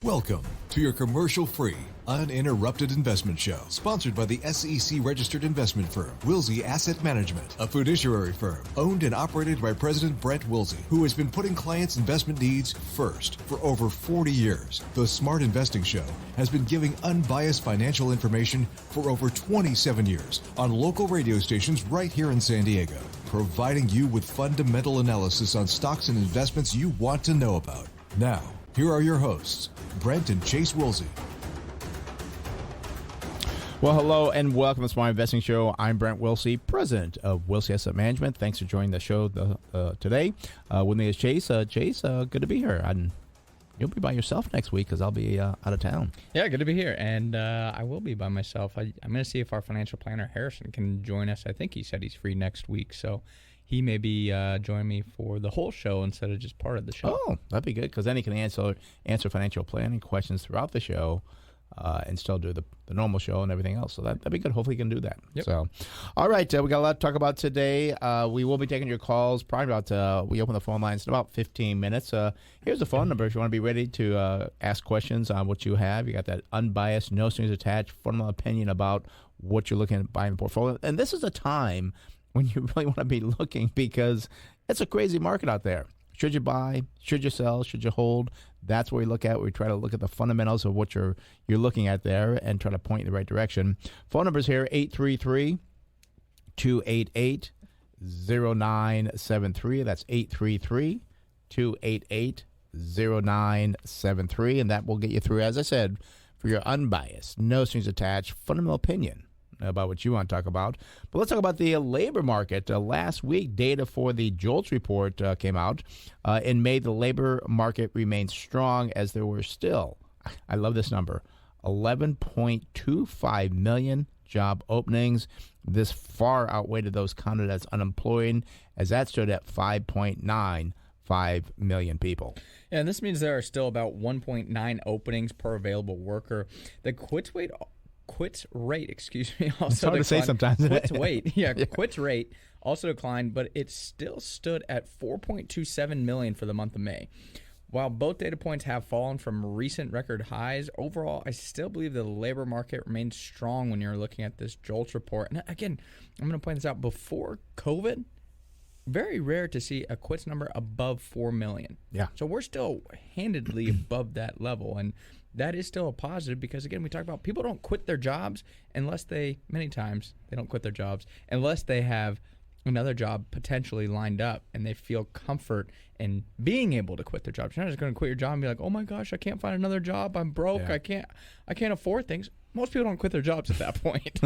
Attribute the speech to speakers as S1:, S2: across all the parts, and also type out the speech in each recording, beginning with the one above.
S1: Welcome to your commercial-free, uninterrupted investment show, sponsored by the SEC-registered investment firm, Wilsey Asset Management, a fiduciary firm owned and operated by President Brent Wilsey, who has been putting clients' investment needs first for over 40 years. The Smart Investing Show has been giving unbiased financial information for over 27 years on local radio stations right here in San Diego, providing you with fundamental analysis on stocks and investments you want to know about. Now, here are your hosts, Brent and Chase Wilsey.
S2: Well, hello and welcome to the Smart Investing Show. I'm Brent Wilsey, president of Wilsey Asset Management. Thanks for joining the show today. With me is Chase. Chase, good to be here. You'll be by yourself next week because I'll be out of town.
S3: Yeah, good to be here. And I will be by myself. I'm going to see if our financial planner, Harrison, can join us. I think he said he's free next week. So he may be joining me for the whole show instead of just part of the show.
S2: Oh, that'd be good because then he can answer financial planning questions throughout the show and still do the normal show and everything else. So that'd be good. Hopefully he can do that.
S3: Yep.
S2: So, all right, we got a lot to talk about today. We will be taking your calls probably about, we open the phone lines in about 15 minutes. Here's the phone number if you want to be ready to ask questions on what you have. You got that unbiased, no strings attached, fundamental opinion about what you're looking at buying the portfolio. And this is a time when you really want to be looking because it's a crazy market out there. Should you buy? Should you sell? Should you hold? That's what we look at. We try to look at the fundamentals of what you're looking at there and try to point in the right direction. Phone numbers here, 833-288-0973. That's 833-288-0973. And that will get you through, as I said, for your unbiased, no strings attached, fundamental opinion about what you want to talk about. But let's talk about the labor market. Last week, data for the JOLTs report came out. In May, the labor market remained strong as there were still, I love this number, 11.25 million job openings. This far outweighed those counted as unemployed, as that stood at 5.95 million people.
S3: Yeah, and this means there are still about 1.9 openings per available worker. The quits rate also
S2: it's hard to say sometimes.
S3: Quits rate also declined, but it still stood at 4.27 million for the month of May. While both data points have fallen from recent record highs, overall, I still believe the labor market remains strong when you're looking at this JOLTS report. And again, I'm going to point this out. Before COVID, very rare to see a quits number above 4 million.
S2: Yeah.
S3: So we're still handedly above that level. And that is still a positive because, again, we talk about people don't quit their jobs many times they don't quit their jobs unless they have another job potentially lined up and they feel comfort in being able to quit their jobs. You're not just going to quit your job and be like, oh my gosh, I can't find another job. I'm broke. Yeah. I can't afford things. Most people don't quit their jobs at that point.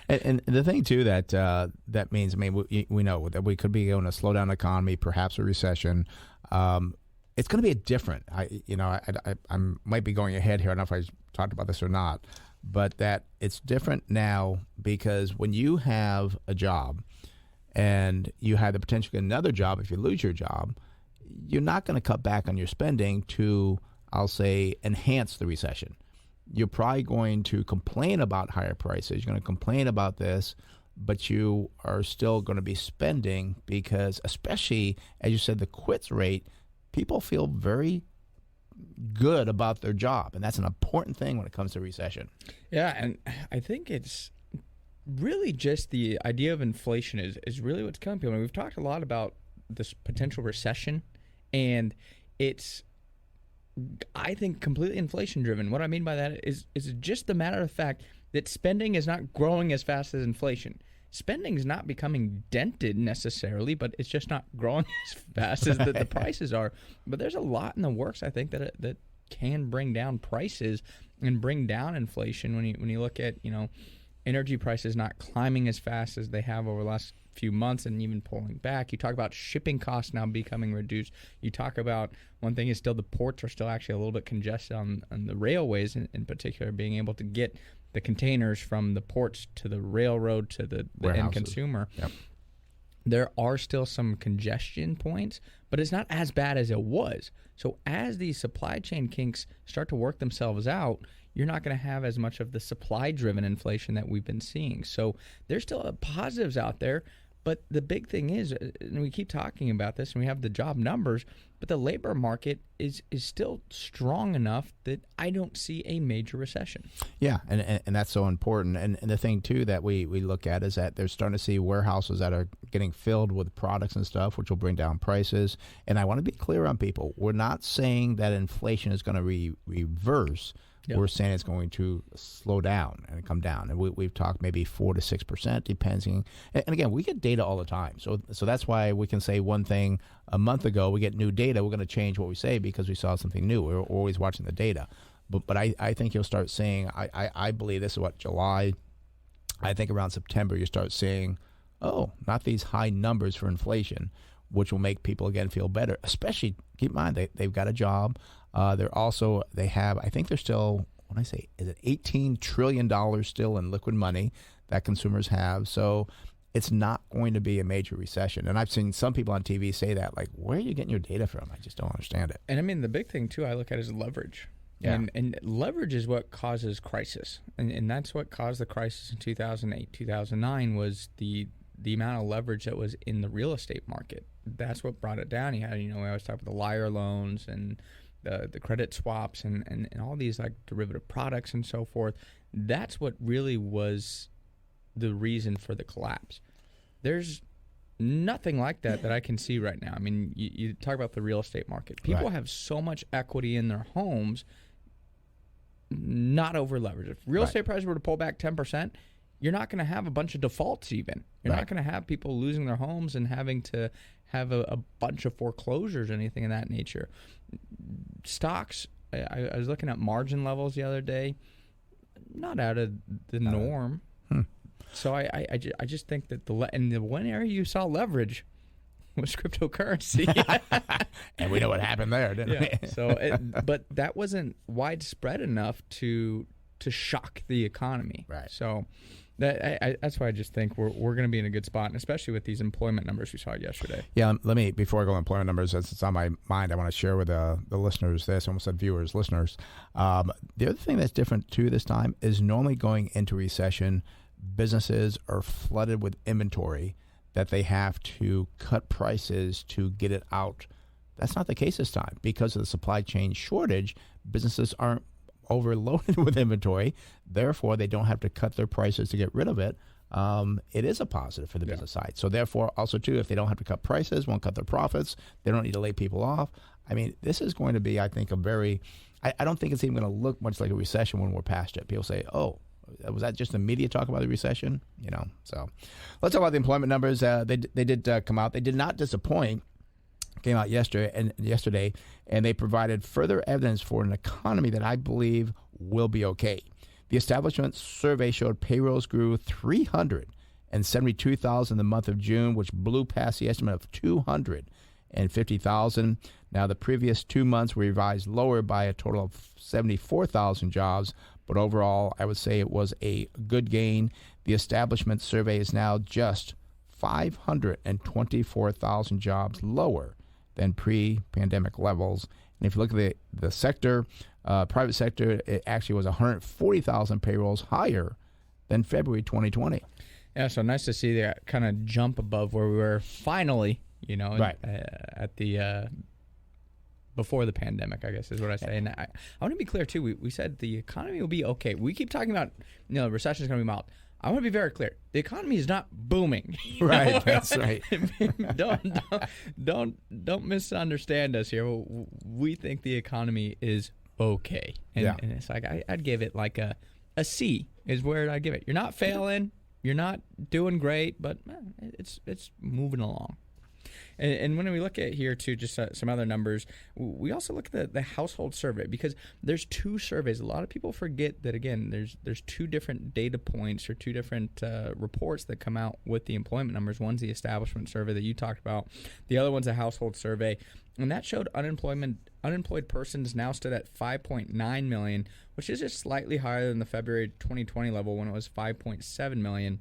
S2: and the thing, too, that means, I mean, we know that we could be going to slow down the economy, perhaps a recession. It's going to be different. I might be going ahead here. I don't know if I talked about this or not, but that it's different now because when you have a job and you have the potential to get another job if you lose your job, you're not going to cut back on your spending to, I'll say, enhance the recession. You're probably going to complain about higher prices. You're going to complain about this, but you are still going to be spending because, especially, as you said, the quits rate, people feel very good about their job, and that's an important thing when it comes to recession.
S3: Yeah, and I think it's really just the idea of inflation is really what's killing people. I mean, we've talked a lot about this potential recession, and it's, I think, completely inflation-driven. What I mean by that is just the matter of fact that spending is not growing as fast as inflation. Spending is not becoming dented necessarily, but it's just not growing as fast as the prices are. But there's a lot in the works, I think, that can bring down prices and bring down inflation. When you look at, energy prices not climbing as fast as they have over the last few months and even pulling back. You talk about shipping costs now becoming reduced. You talk about, one thing is still the ports are still actually a little bit congested on the railways in particular, being able to get the containers from the ports to the railroad to the end consumer.
S2: Yep.
S3: There are still some congestion points, but it's not as bad as it was. So as these supply chain kinks start to work themselves out, you're not going to have as much of the supply-driven inflation that we've been seeing. So there's still positives out there, but the big thing is, and we keep talking about this, and we have the job numbers, but the labor market is still strong enough that I don't see a major recession.
S2: Yeah, and that's so important. And the thing, too, that we look at is that they're starting to see warehouses that are getting filled with products and stuff, which will bring down prices. And I want to be clear on people. We're not saying that inflation is going to reverse. Yep. We're saying it's going to slow down and come down. And we've talked maybe 4 to 6%, depending. And again, we get data all the time. So that's why we can say one thing a month ago. We get new data. We're going to change what we say because we saw something new. We're always watching the data. But I think you'll start seeing, I believe this is what, July. I think around September you start seeing, oh, not these high numbers for inflation, which will make people, again, feel better. Especially, keep in mind, they've got a job. They have, I think they're still, when I say, is it $18 trillion still in liquid money that consumers have? So it's not going to be a major recession. And I've seen some people on TV say that, like, where are you getting your data from? I just don't understand it.
S3: And I mean, the big thing, too, I look at is leverage. Yeah. And leverage is what causes crisis. And that's what caused the crisis in 2008, 2009 was the amount of leverage that was in the real estate market. That's what brought it down. You had, we always talk about the liar loans and the credit swaps and all these like derivative products and so forth. That's what really was the reason for the collapse. There's nothing like that I can see right now. I mean, you talk about the real estate market. People have so much equity in their homes, not over leveraged. If real estate prices were to pull back 10%, you're not going to have a bunch of defaults even. You're not going to have people losing their homes and having to have a bunch of foreclosures or anything of that nature. Stocks, I was looking at margin levels the other day, not out of the norm. So I just think that the one area you saw leverage was cryptocurrency.
S2: And we know what happened there, didn't we?
S3: So, but that wasn't widespread enough to shock the economy.
S2: Right.
S3: So that's why I just think we're going to be in a good spot, and especially with these employment numbers we saw yesterday.
S2: Yeah, let me, before I go to employment numbers, as it's on my mind, I want to share with the listeners this. I almost said viewers, listeners. The other thing that's different, too, this time is normally going into recession, businesses are flooded with inventory that they have to cut prices to get it out. That's not the case this time. Because of the supply chain shortage, businesses aren't overloaded with inventory. Therefore, they don't have to cut their prices to get rid of it. It is a positive for the business side. So therefore, also, too, if they don't have to cut prices, won't cut their profits, they don't need to lay people off. I mean, this is going to be, I think, I don't think it's even going to look much like a recession when we're past it. People say, oh, was that just the media talk about the recession? So let's talk about the employment numbers. They did come out. They did not disappoint. Came out yesterday, and they provided further evidence for an economy that I believe will be okay. The establishment survey showed payrolls grew 372,000 in the month of June, which blew past the estimate of 250,000. Now, the previous 2 months were revised lower by a total of 74,000 jobs, but overall, I would say it was a good gain. The establishment survey is now just 524,000 jobs lower than pre-pandemic levels. And if you look at the sector, private sector, it actually was 140,000 payrolls higher than February 2020.
S3: Yeah, so nice to see that kind of jump above where we were finally, at the before the pandemic, I guess is what I say. And I want to be clear, too. We said the economy will be okay. We keep talking about, the recession is going to be mild. I want to be very clear. The economy is not booming.
S2: Right, that's right.
S3: Don't misunderstand us here. We think the economy is okay. And it's like I'd give it like a C is where I give it. You're not failing. You're not doing great, but it's moving along. And when we look at here, too, just some other numbers, we also look at the household survey because there's two surveys. A lot of people forget that, again, there's two different data points or two different reports that come out with the employment numbers. One's the establishment survey that you talked about. The other one's a household survey. And that showed unemployed persons now stood at 5.9 million, which is just slightly higher than the February 2020 level when it was 5.7 million.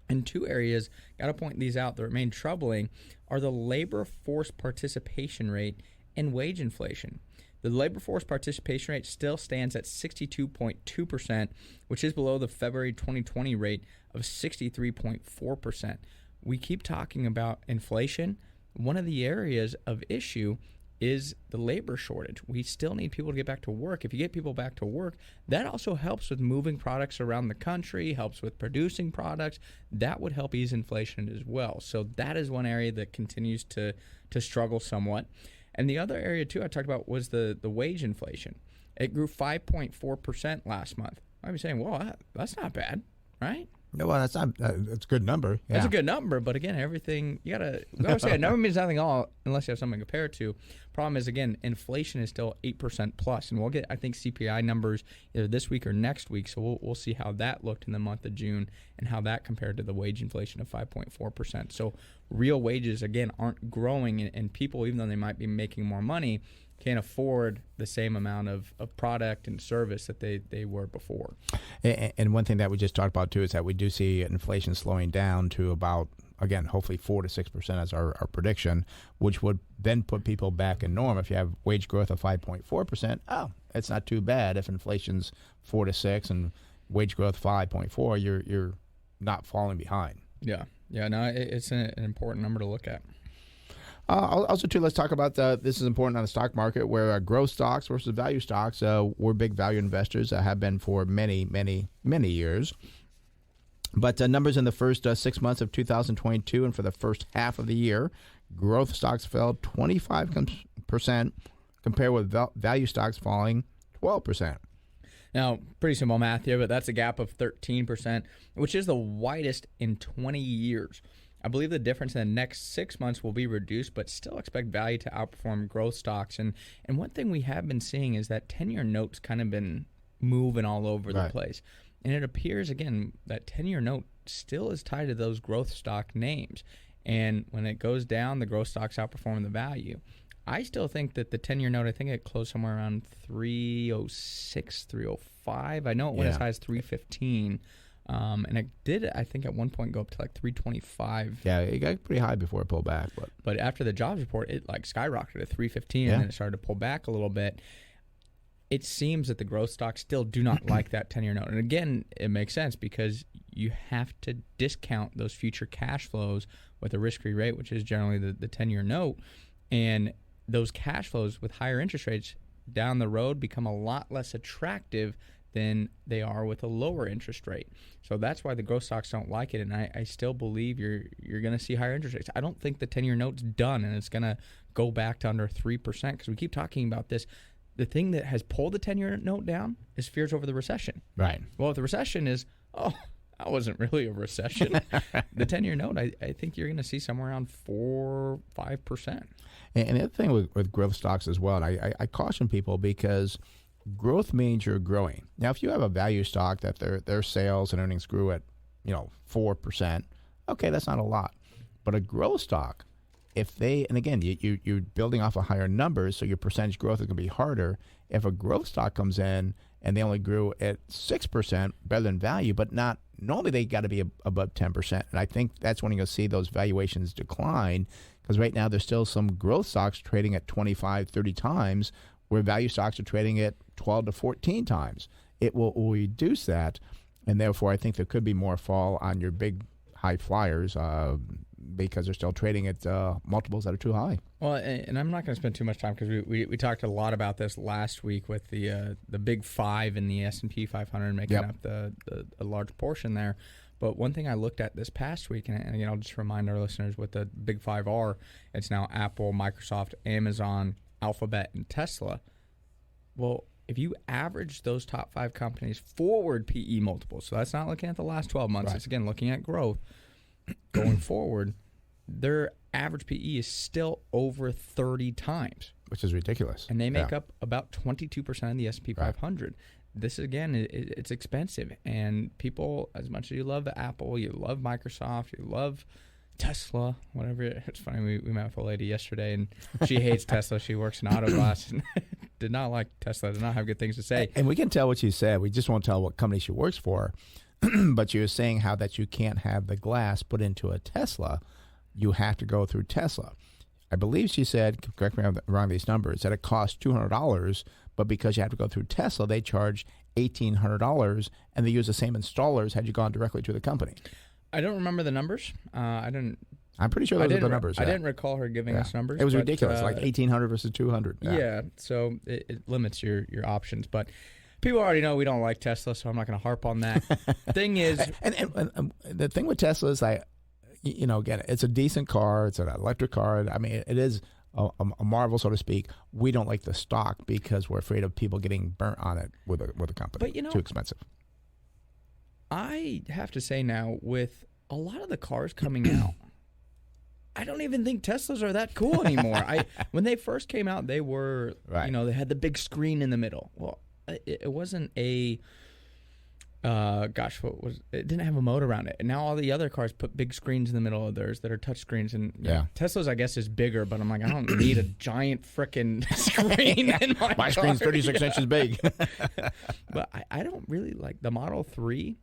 S3: And two areas, got to point these out, that remain troubling are the labor force participation rate and wage inflation. The labor force participation rate still stands at 62.2%, which is below the February 2020 rate of 63.4%. We keep talking about inflation. One of the areas of issue is the labor shortage. We still need people to get back to work. If you get people back to work, that also helps with moving products around the country, helps with producing products. That would help ease inflation as well. So that is one area that continues to struggle somewhat. And the other area, too, I talked about was the wage inflation. It grew 5.4% last month. I'm saying, well, that's not bad, right?
S2: No, well, that's not. That's a good number. Yeah.
S3: That's a good number, but again, everything we always say a number means nothing at all unless you have something to compare it to. Problem is, again, inflation is still 8% plus, and we'll get, I think, CPI numbers either this week or next week. So we'll see how that looked in the month of June and how that compared to the wage inflation of 5.4%. So real wages again aren't growing, and people, even though they might be making more money, can't afford the same amount of product and service that they were before.
S2: And one thing that we just talked about, too, is that we do see inflation slowing down to about, again, hopefully 4 to 6% as our prediction, which would then put people back in norm. If you have wage growth of 5.4%, it's not too bad. If inflation's 4 to 6 and wage growth 5.4, you're not falling behind.
S3: Yeah. No, it's an important number to look at.
S2: Also, too, let's talk about this is important on the stock market, where growth stocks versus value stocks. We're big value investors, have been for many, many, many years. But numbers in the first 6 months of 2022 and for the first half of the year, growth stocks fell 25% compared with value stocks falling 12%.
S3: Now, pretty simple math here, but that's a gap of 13%, which is the widest in 20 years. I believe the difference in the next 6 months will be reduced, but still expect value to outperform growth stocks. And one thing we have been seeing is that 10-year notes kind of been moving all over the place. And it appears, again, that 10-year note still is tied to those growth stock names. And when it goes down, the growth stocks outperform the value. I still think that the 10-year note, I think it closed somewhere around 306, 305. I know it went as high as 315. And it did, I think, at one point go up to like 325.
S2: Yeah, it got pretty high before it pulled back.
S3: But after the jobs report, it like skyrocketed to 315, and then it started to pull back a little bit. It seems that the growth stocks still do not like that 10-year note. And again, it makes sense because you have to discount those future cash flows with a risk-free rate, which is generally the 10-year note. And those cash flows with higher interest rates down the road become a lot less attractive than they are with a lower interest rate. So that's why the growth stocks don't like it, and I still believe you're going to see higher interest rates. I don't think the 10-year note's done, and it's going to go back to under 3% because we keep talking about this. The thing that has pulled the 10-year note down is fears over the recession.
S2: Right.
S3: Well, if the recession is, that wasn't really a recession. The 10-year note, I think you're going to see somewhere around 4-5%.
S2: And the other thing with growth stocks as well, and I caution people because growth means you're growing. Now, if you have a value stock that their sales and earnings grew at 4%, okay, that's not a lot. But a growth stock, and again, you're building off of higher numbers, so your percentage growth is going to be harder. If a growth stock comes in and they only grew at 6%, better than value, but not, normally they got to be above 10%. And I think that's when you'll see those valuations decline, because right now there's still some growth stocks trading at 25, 30 times, where value stocks are trading at 12 to 14 times. It will reduce that, and therefore I think there could be more fall on your big high flyers because they're still trading at multiples that are too high.
S3: Well, and I'm not going to spend too much time because we talked a lot about this last week with the big five in the S&P 500 making up a large portion there. But one thing I looked at this past week, and again, I'll just remind our listeners what the big five are. It's now Apple, Microsoft, Amazon, Alphabet, and Tesla. Well, if you average those top five companies forward PE multiples, so that's not looking at the last 12 months, it's again looking at growth going forward, their average PE is still over 30 times.
S2: Which is ridiculous.
S3: And they make up about 22% of the S&P 500. This, again, it's expensive. And people, as much as you love Apple, you love Microsoft, you love Tesla, whatever. It's funny, we met with a lady yesterday, and she hates Tesla. She works in auto glass and did not like Tesla, did not have good things to say.
S2: And we can tell what she said. We just won't tell what company she works for. But she was saying how that you can't have the glass put into a Tesla. You have to go through Tesla. I believe she said, correct me if I'm wrong these numbers, that it costs $200, but because you have to go through Tesla, they charge $1,800, and they use the same installers had you gone directly to the company.
S3: I don't remember the numbers. I didn't
S2: I'm pretty sure those are the numbers.
S3: I didn't recall her giving us numbers.
S2: It was ridiculous, like 1,800 versus 200.
S3: Yeah, so it limits your options. But people already know we don't like Tesla, so I'm not going to harp on that. Thing is,
S2: and the thing with Tesla is, again, it's a decent car. It's an electric car. I mean, it is a marvel, so to speak. We don't like the stock because we're afraid of people getting burnt on it with a company.
S3: But
S2: too expensive.
S3: I have to say now, with a lot of the cars coming out, I don't even think Teslas are that cool anymore. When they first came out, they were, they had the big screen in the middle. Well, it wasn't a, it didn't have a moat around it. And now all the other cars put big screens in the middle of theirs that are touch screens. And Tesla's, I guess, is bigger, but I'm like, I don't need a giant frickin' screen in my car.
S2: My screen's 36 inches big.
S3: But I don't really like the Model 3.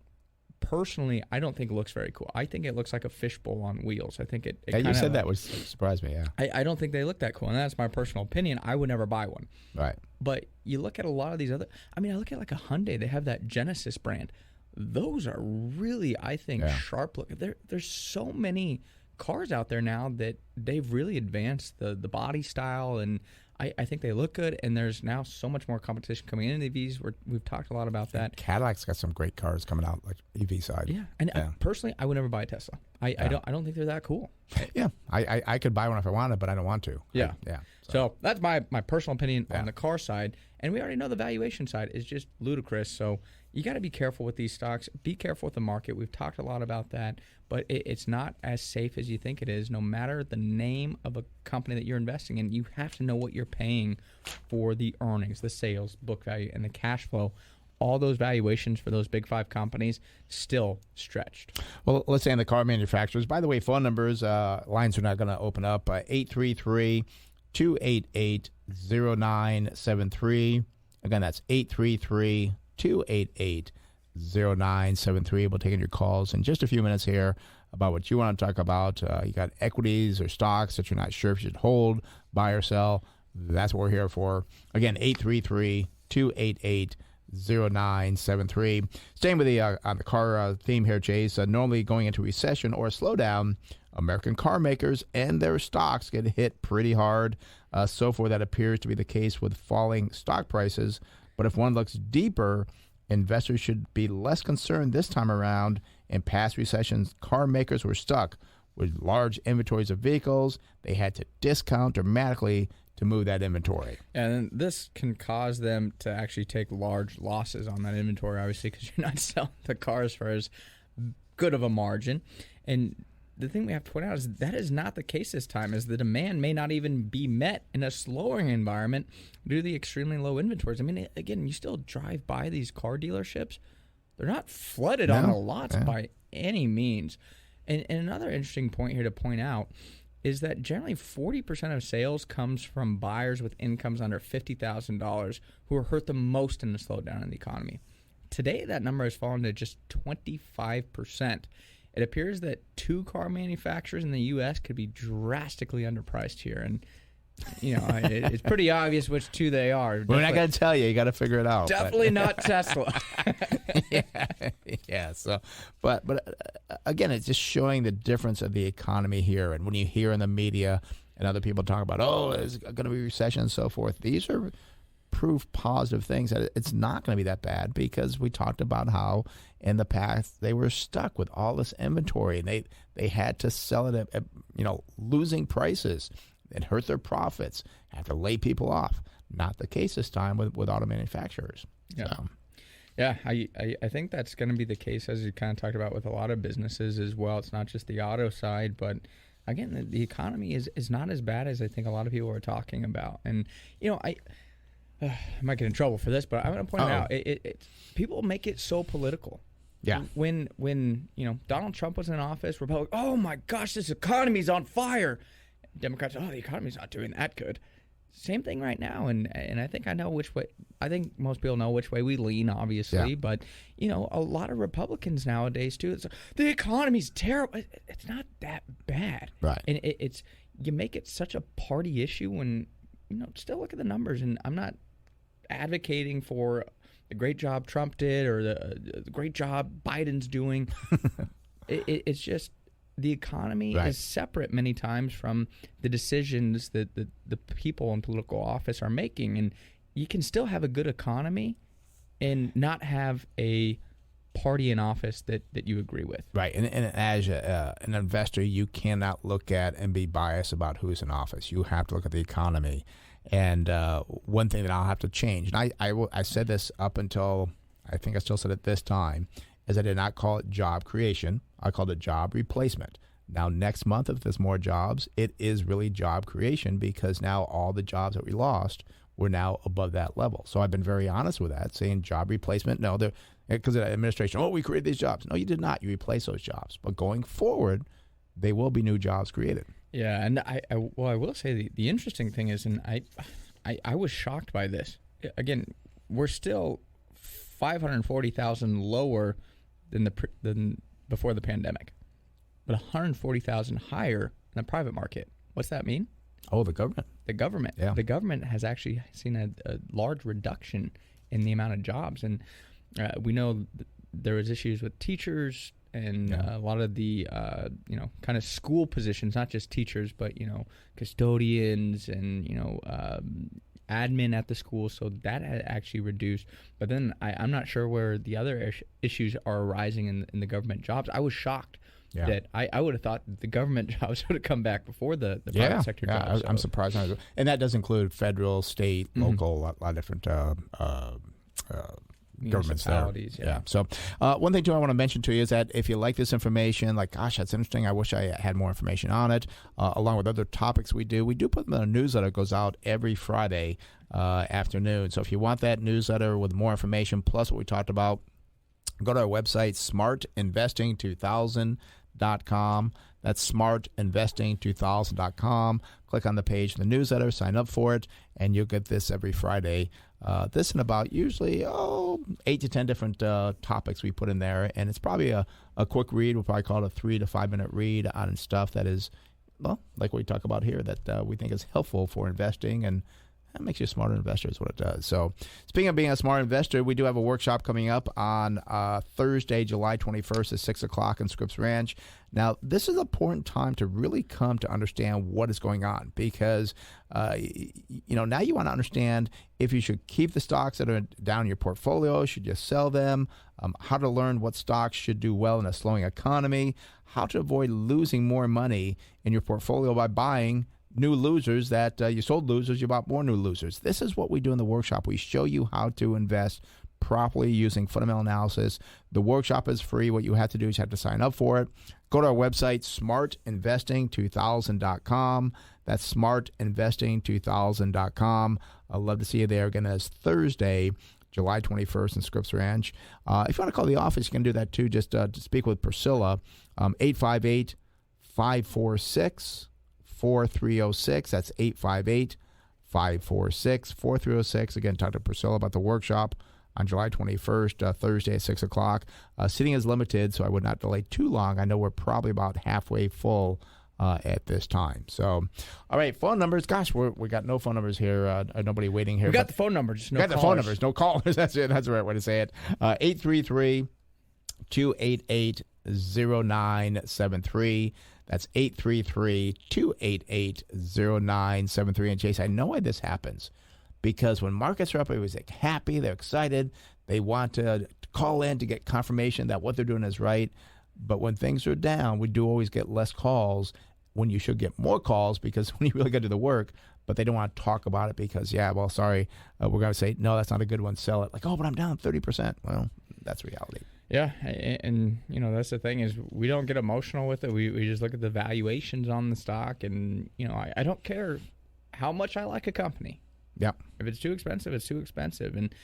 S3: Personally, I don't think it looks very cool. I think it looks like a fishbowl on wheels. I think it
S2: you said that would surprise me, yeah.
S3: I don't think they look that cool, and that's my personal opinion. I would never buy one.
S2: Right.
S3: But you look at a lot of these other, I look at like a Hyundai. They have that Genesis brand. Those are really, I think, sharp looking. There's so many cars out there now that they've really advanced the body style, and I think they look good, and there's now so much more competition coming in EVs. We've talked a lot about that.
S2: Cadillac's got some great cars coming out, like EV side.
S3: Yeah, and personally, I would never buy a Tesla. I don't think they're that cool.
S2: Yeah, I could buy one if I wanted, but I don't want to.
S3: Yeah. So that's my personal opinion on the car side, and we already know the valuation side is just ludicrous. So you got to be careful with these stocks. Be careful with the market. We've talked a lot about that, but it's not as safe as you think it is. No matter the name of a company that you're investing in, you have to know what you're paying for the earnings, the sales, book value, and the cash flow. All those valuations for those big five companies still stretched.
S2: Well, let's say in the car manufacturers. By the way, phone numbers, lines are not going to open up. 833-288-0973. Again, that's 833-288-0973. We'll take in your calls in just a few minutes here about what you want to talk about. You got equities or stocks that you're not sure if you should hold, buy or sell. That's what we're here for. Again, 833-288-0973. Staying with the on the car theme here, Chase. Normally going into recession or a slowdown, American car makers and their stocks get hit pretty hard. So far, that appears to be the case with falling stock prices. But if one looks deeper, investors should be less concerned this time around. In past recessions, car makers were stuck with large inventories of vehicles. They had to discount dramatically to move that inventory.
S3: And this can cause them to actually take large losses on that inventory, obviously, because you're not selling the cars for as good of a margin. And the thing we have to point out is that is not the case this time, as the demand may not even be met in a slowing environment due to the extremely low inventories. Again, you still drive by these car dealerships. They're not flooded on the lots by any means. And another interesting point here to point out is that generally 40% of sales comes from buyers with incomes under $50,000 who are hurt the most in the slowdown in the economy. Today, that number has fallen to just 25%. It appears that two car manufacturers in the U.S. could be drastically underpriced here. And, it's pretty obvious which two they are.
S2: We're not going to tell you. You got to figure it out.
S3: Definitely not Tesla.
S2: Yeah. So, but again, it's just showing the difference of the economy here. And when you hear in the media and other people talk about, there's going to be a recession and so forth, these are proof positive things that it's not going to be that bad, because we talked about how in the past they were stuck with all this inventory and they had to sell it at losing prices. It hurt their profits, have to lay people off. Not the case this time with auto manufacturers.
S3: Yeah. So. Yeah, I think that's going to be the case, as you kind of talked about, with a lot of businesses as well. It's not just the auto side, but again, the economy is not as bad as I think a lot of people are talking about. And I might get in trouble for this, but I'm going to point out people make it so political.
S2: Yeah.
S3: When Donald Trump was in office, Republicans, oh my gosh, this economy's on fire. Democrats, the economy's not doing that good. Same thing right now, and I think I know which way. I think most people know which way we lean, obviously. Yeah. But a lot of Republicans nowadays too. It's the economy's terrible. It's not that bad,
S2: right?
S3: And it's you make it such a party issue when still look at the numbers. And I'm not advocating for the great job Trump did or the great job Biden's doing. It's just the economy
S2: Right.
S3: is separate many times from the decisions that the people in political office are making. And you can still have a good economy and not have a party in office that you agree with.
S2: Right. And as an investor, you cannot look at and be biased about who's in office. You have to look at the economy. And one thing that I'll have to change, and I said this up until, I think I still said it this time, is I did not call it job creation. I called it job replacement. Now, next month, if there's more jobs, it is really job creation, because now all the jobs that we lost were now above that level. So I've been very honest with that, saying job replacement. No, because the administration, we created these jobs. No, you did not. You replaced those jobs. But going forward, there will be new jobs created.
S3: Yeah, and I will say the interesting thing is, and I was shocked by this. Again, we're still 540,000 lower than before the pandemic, but 140,000 higher in the private market. What's that mean?
S2: Oh, the government.
S3: The government.
S2: Yeah.
S3: The government has actually seen a large reduction in the amount of jobs, and we know there was issues with teachers and a lot of the kind of school positions, not just teachers, but custodians and admin at the school. So that had actually reduced. But then I'm not sure where the other issues are arising in the government jobs. I was shocked that I would have thought the government jobs would have come back before the private sector jobs.
S2: I'm surprised. And that does include federal, state, local, a lot of different governments there.
S3: Yeah.
S2: So one thing, too, I want to mention to you is that if you like this information, like, gosh, that's interesting, I wish I had more information on it, along with other topics we do put them in a newsletter that goes out every Friday afternoon. So if you want that newsletter with more information, plus what we talked about, go to our website, smartinvesting2000.com. That's smartinvesting2000.com. Click on the page in the newsletter, sign up for it, and you'll get this every Friday. This and about usually 8 to 10 different topics we put in there, and it's probably a quick read. We'll probably call it a 3 to 5 minute read on stuff that is, well, like what we talk about here, that we think is helpful for investing, and that makes you a smarter investor is what it does. So speaking of being a smart investor, we do have a workshop coming up on Thursday, July 21st at 6 o'clock in Scripps Ranch. Now, this is an important time to really come to understand what is going on, because, now you want to understand if you should keep the stocks that are down in your portfolio, should you sell them, how to learn what stocks should do well in a slowing economy, how to avoid losing more money in your portfolio by buying new losers that you sold losers, you bought more new losers. This is what we do in the workshop. We show you how to invest properly using fundamental analysis. The workshop is free. What you have to do is you have to sign up for it. Go to our website, smartinvesting2000.com. That's smartinvesting2000.com. I'd love to see you there. Again, that's Thursday, July 21st in Scripps Ranch. If you want to call the office, you can do that too. Just to speak with Priscilla, 858-546-4306. That's 858-546-4306. Again, talk to Priscilla about the workshop on July 21st, Thursday at 6 o'clock. Seating is limited, so I would not delay too long. I know we're probably about halfway full at this time. So, all right, phone numbers. Gosh, we got no phone numbers here. Nobody waiting here.
S3: We got the phone numbers, just no callers.
S2: Got the phone numbers, no callers. That's it. That's the right way to say it. 833-288-0973. That's 833-288-0973. And Chase, I know why this happens, because when markets are up, everybody's like happy, they're excited, they want to call in to get confirmation that what they're doing is right. But when things are down, we do always get less calls when you should get more calls, because when you really got to do the work, but they don't want to talk about it because, sorry, we're going to say, no, that's not a good one, sell it. Like, but I'm down 30%. Well, that's reality.
S3: Yeah, and that's the thing is we don't get emotional with it. We just look at the valuations on the stock, and I don't care how much I like a company.
S2: Yeah.
S3: If it's too expensive, it's too expensive, and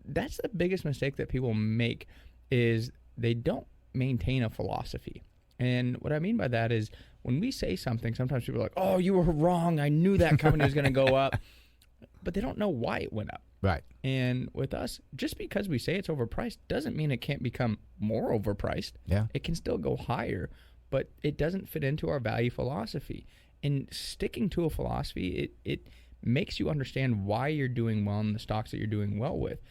S3: that's the biggest mistake that people make is they don't maintain a philosophy. And what I mean by that is when we say something, sometimes people are like, "Oh, you were wrong. I knew that company was going to go up," but they don't know why it went up.
S2: Right.
S3: And with us, just because we say it's overpriced doesn't mean it can't become more overpriced.
S2: Yeah.
S3: It can still go higher, but it doesn't fit into our value philosophy. And sticking to a philosophy, it makes you understand why you're doing well in the stocks that you're doing well with.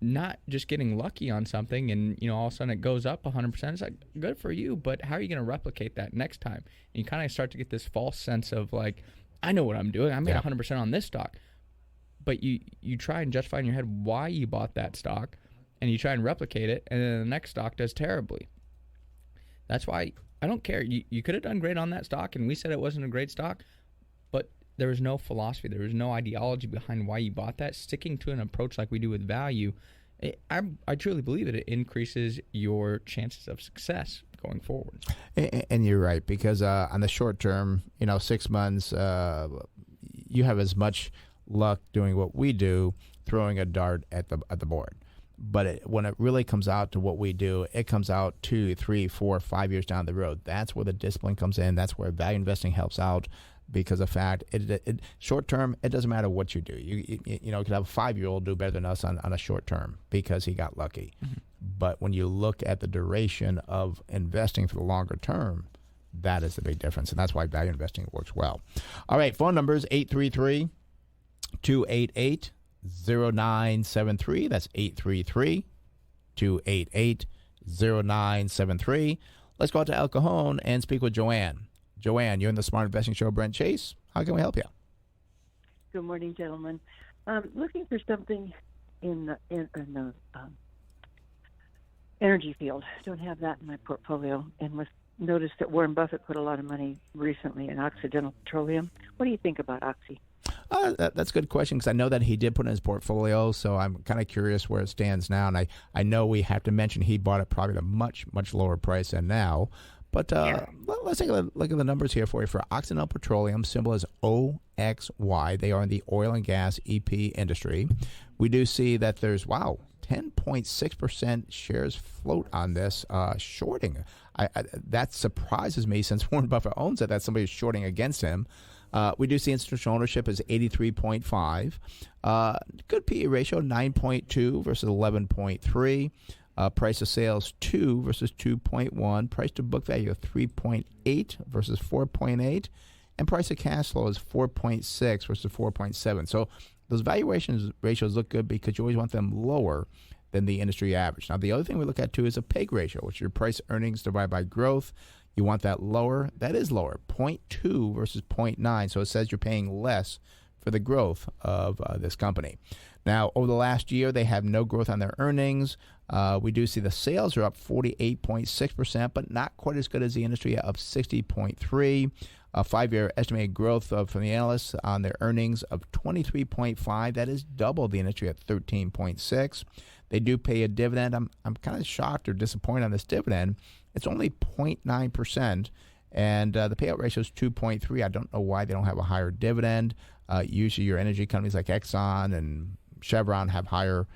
S3: not just getting lucky on something and, all of a sudden it goes up 100%. It's like, good for you, but how are you going to replicate that next time? And you kind of start to get this false sense of like, I know what I'm doing. I made 100% on this stock. But you try and justify in your head why you bought that stock, and you try and replicate it, and then the next stock does terribly. That's why I don't care. You could have done great on that stock, and we said it wasn't a great stock, but there was no philosophy. There was no ideology behind why you bought that. Sticking to an approach like we do with value, I truly believe that it increases your chances of success going forward.
S2: And you're right, because on the short term, 6 months, you have as much luck doing what we do, throwing a dart at the board. But when it really comes out to what we do, it comes out 2, 3, 4, 5 years down the road. That's where the discipline comes in. That's where value investing helps out, because of fact, it short term, it doesn't matter what you do. You could have a 5-year-old do better than us on a short term because he got lucky. Mm-hmm. But when you look at the duration of investing for the longer term, that is the big difference, and that's why value investing works well. All right, phone numbers 833-288-0973. That's 833-288-0973. Let's go out to El Cajon and speak with Joanne. Joanne, you're in the Smart Investing Show. Brent Chase, how can we help you?
S4: Good morning, gentlemen. Looking for something in the energy field. Don't have that in my portfolio, and noticed that Warren Buffett put a lot of money recently in Occidental Petroleum. What do you think about Oxy?
S2: That's a good question, because I know that he did put in his portfolio, so I'm kind of curious where it stands now. And I know we have to mention he bought it probably at a much, much lower price than now. But let's take a look at the numbers here for you. For Occidental Petroleum, symbol is OXY. They are in the oil and gas EP industry. We do see that there's, 10.6% shares float on this shorting. That surprises me, since Warren Buffett owns it, that somebody's shorting against him. We do see institutional ownership is 83.5. Good PE ratio, 9.2 versus 11.3. Price of sales, 2 versus 2.1. Price to book value of 3.8 versus 4.8. And price of cash flow is 4.6 versus 4.7. So those valuation ratios look good, because you always want them lower than the industry average. Now, the other thing we look at, too, is a PEG ratio, which is your price earnings divided by growth. You want that lower. That is lower, 0.2 versus 0.9. So it says you're paying less for the growth of this company. Now, over the last year, they have no growth on their earnings. We do see the sales are up 48.6%, but not quite as good as the industry, up 60.3%. A 5-year estimated growth from the analysts on their earnings of 23.5%. That is double the industry at 13.6%. They do pay a dividend. I'm kind of shocked or disappointed on this dividend. It's only 0.9%, and the payout ratio is 2.3%. I don't know why they don't have a higher dividend. Usually your energy companies like Exxon and Chevron have higher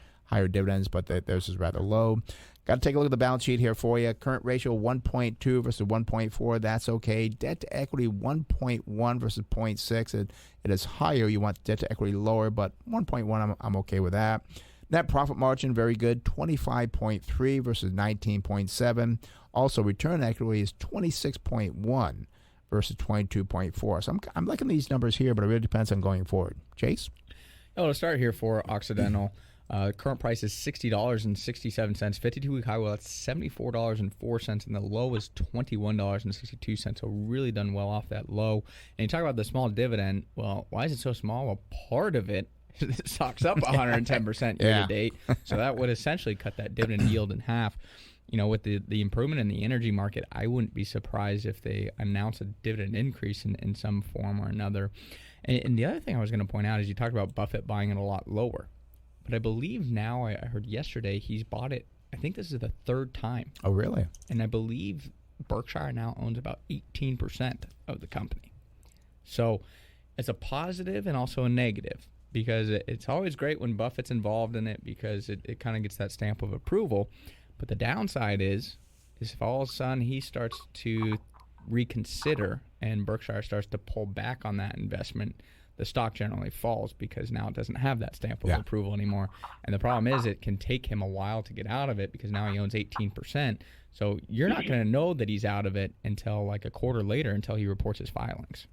S2: dividends, but theirs is rather low. Got to take a look at the balance sheet here for you. Current ratio 1.2 versus 1.4. That's okay. Debt to equity 1.1 versus 0.6. It is higher. You want debt to equity lower, but 1.1, I'm okay with that. Net profit margin, very good, 25.3 versus 19.7. Also, return on equity is 26.1 versus 22.4. So I'm liking these numbers here, but it really depends on going forward. Chase?
S3: Oh, to start here for Occidental, current price is $60.67. 52-week high, well, that's $74.04, and the low is $21.62. So really done well off that low. And you talk about the small dividend. Well, why is it so small? Well, part of it, the stock's up 110% year to date. So that would essentially cut that dividend yield in half. With the improvement in the energy market, I wouldn't be surprised if they announce a dividend increase in some form or another. And the other thing I was going to point out is you talked about Buffett buying it a lot lower. But I believe now, I heard yesterday, he's bought it, I think this is the third time.
S2: Oh, really?
S3: And I believe Berkshire now owns about 18% of the company. So it's a positive and also a negative, because it's always great when Buffett's involved in it, because it kind of gets that stamp of approval. But the downside is if all of a sudden he starts to reconsider and Berkshire starts to pull back on that investment, the stock generally falls, because now it doesn't have that stamp of approval anymore. And the problem is it can take him a while to get out of it, because now he owns 18%. So you're not going to know that he's out of it until like a quarter later, until he reports his filings.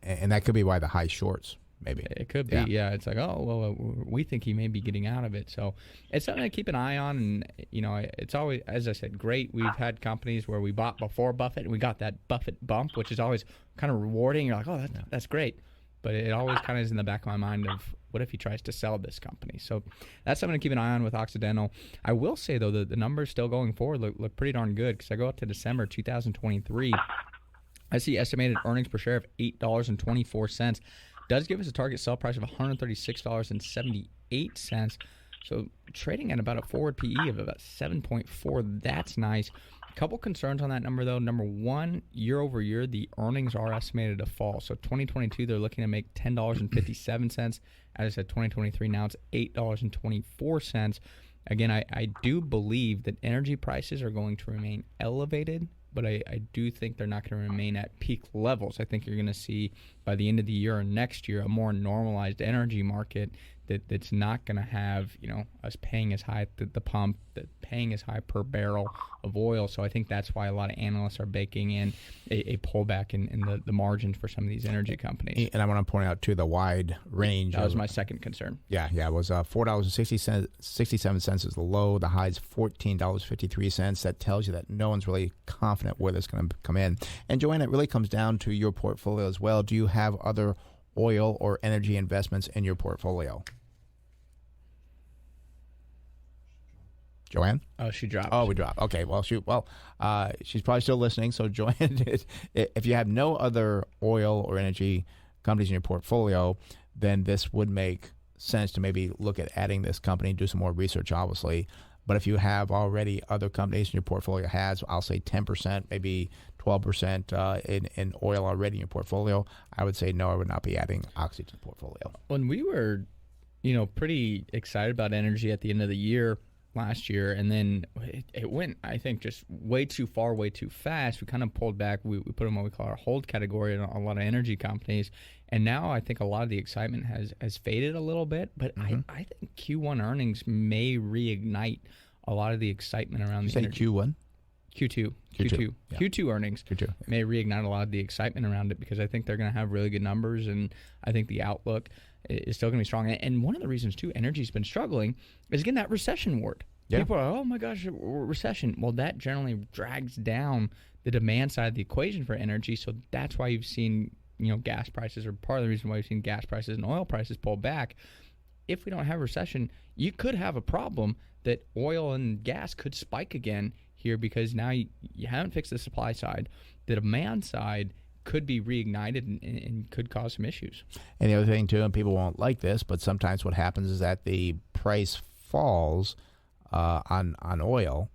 S2: And that could be why the high shorts. maybe.
S3: It could be, yeah. It's like, oh, well, we think he may be getting out of it. So it's something to keep an eye on. And, it's always, as I said, great. We've had companies where we bought before Buffett and we got that Buffett bump, which is always kind of rewarding. You're like, oh, that's great. But it always kind of is in the back of my mind of what if he tries to sell this company. So that's something to keep an eye on with Occidental. I will say, though, that the numbers still going forward look pretty darn good, because I go up to December 2023. I see estimated earnings per share of $8.24. Does give us a target sell price of $136.78. So trading at about a forward PE of about 7.4. That's nice. A couple concerns on that number, though. Number one, year over year, the earnings are estimated to fall. So 2022, they're looking to make $10.57. As I said, 2023, now it's $8.24. Again, I do believe that energy prices are going to remain elevated, but I do think they're not going to remain at peak levels. I think you're going to see by the end of the year or next year a more normalized energy market that's not going to have us paying as high at the pump, paying as high per barrel of oil. So I think that's why a lot of analysts are baking in a pullback in the margins for some of these energy companies.
S2: And I want to point out, too, the wide range.
S3: That was my second concern.
S2: Yeah, it was $4.67 is the low. The high is $14.53. That tells you that no one's really confident where that's going to come in. And, Joanna, it really comes down to your portfolio as well. Do you have other oil or energy investments in your portfolio? Joanne?
S3: Oh, she dropped.
S2: Oh, we dropped. Okay, well, shoot. Well, she's probably still listening. So, Joanne, if you have no other oil or energy companies in your portfolio, then this would make sense to maybe look at adding this company, do some more research, obviously. But if you have already other companies in your portfolio I'll say 10%, maybe 12% in oil already in your portfolio, I would say no, I would not be adding Oxy to the portfolio.
S3: When we were, pretty excited about energy at the end of the year last year, and then it went, I think, just way too far, way too fast. We kind of pulled back. We put them what we call our hold category in a lot of energy companies. And now I think a lot of the excitement has faded a little bit, but I think Q1 earnings may reignite a lot of the excitement around the energy.
S2: Q1?
S3: Q2 earnings may reignite a lot of the excitement around it, because I think they're going to have really good numbers, and I think the outlook is still going to be strong. And one of the reasons, too, energy's been struggling is getting that recession word. Yeah. People are, oh my gosh, recession. Well, that generally drags down the demand side of the equation for energy, so that's why you've seen gas prices, or part of the reason why you've seen gas prices and oil prices pull back. If we don't have a recession, you could have a problem that oil and gas could spike again here, because now you haven't fixed the supply side. The demand side could be reignited and could cause some issues.
S2: And the other thing, too, and people won't like this, but sometimes what happens is that the price falls on oil,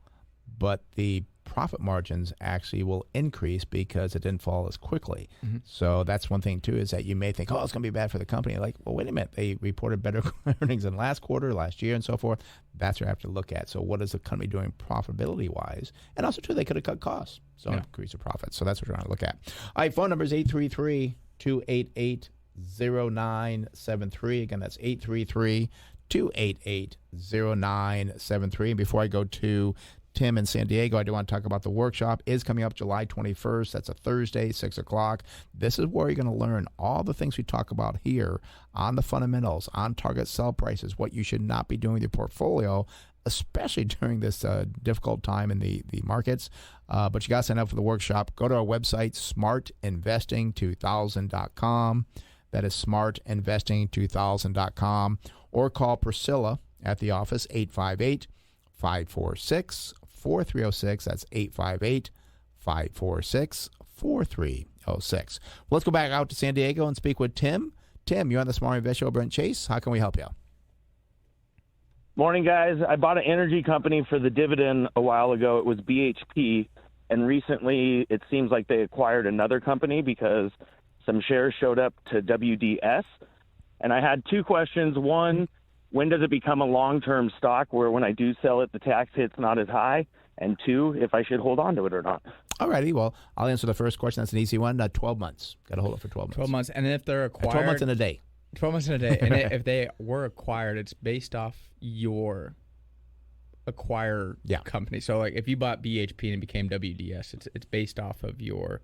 S2: but the profit margins actually will increase because it didn't fall as quickly. Mm-hmm. So that's one thing, too, is that you may think, oh, it's going to be bad for the company. Like, well, wait a minute. They reported better earnings than last quarter, last year, and so forth. That's what you have to look at. So what is the company doing profitability-wise? And also, too, they could have cut costs, so increase the profits. So that's what you're trying to look at. All right, phone number is 833-288-0973. Again, that's 833-288-0973. And before I go to Tim in San Diego, I do want to talk about the workshop. Is coming up July 21st. That's a Thursday, 6 o'clock. This is where you're going to learn all the things we talk about here on the fundamentals, on target sell prices, what you should not be doing with your portfolio, especially during this difficult time in the markets. But you got to sign up for the workshop. Go to our website, smartinvesting2000.com. That is smartinvesting2000.com. Or call Priscilla at the office, 858-546-4306. That's 858-546-4306. Let's go back out to San Diego and speak with Tim. Tim, you're on the Smart Invest Show. Brent Chase, how can we help you?
S5: Morning, guys. I bought an energy company for the dividend a while ago. It was BHP, and recently it seems like they acquired another company because some shares showed up to WDS. And I had two questions. One, when does it become a long-term stock where when I do sell it, the tax hit's not as high? And two, if I should hold on to it or not.
S2: All righty. Well, I'll answer the first question. That's an easy one. 12 months. Got to hold it for 12 months.
S3: 12 months. And if they're acquired...
S2: 12 months in a day.
S3: 12 months in a day. And if they were acquired, it's based off your acquire company. So, like, if you bought BHP and it became WDS, it's based off of your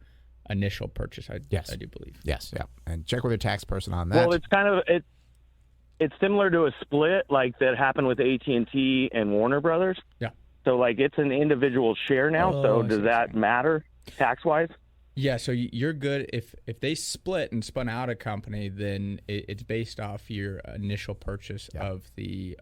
S3: initial purchase.
S2: Yes.
S3: I do believe.
S2: Yes, yeah. And check with your tax person on that.
S5: Well, it's kind of it's similar to a split like that happened with AT&T and Warner Brothers.
S3: Yeah.
S5: So like it's an individual share now. So does that matter tax wise?
S3: Yeah, so you're good if they split and spun out a company, then it's based off your initial purchase of the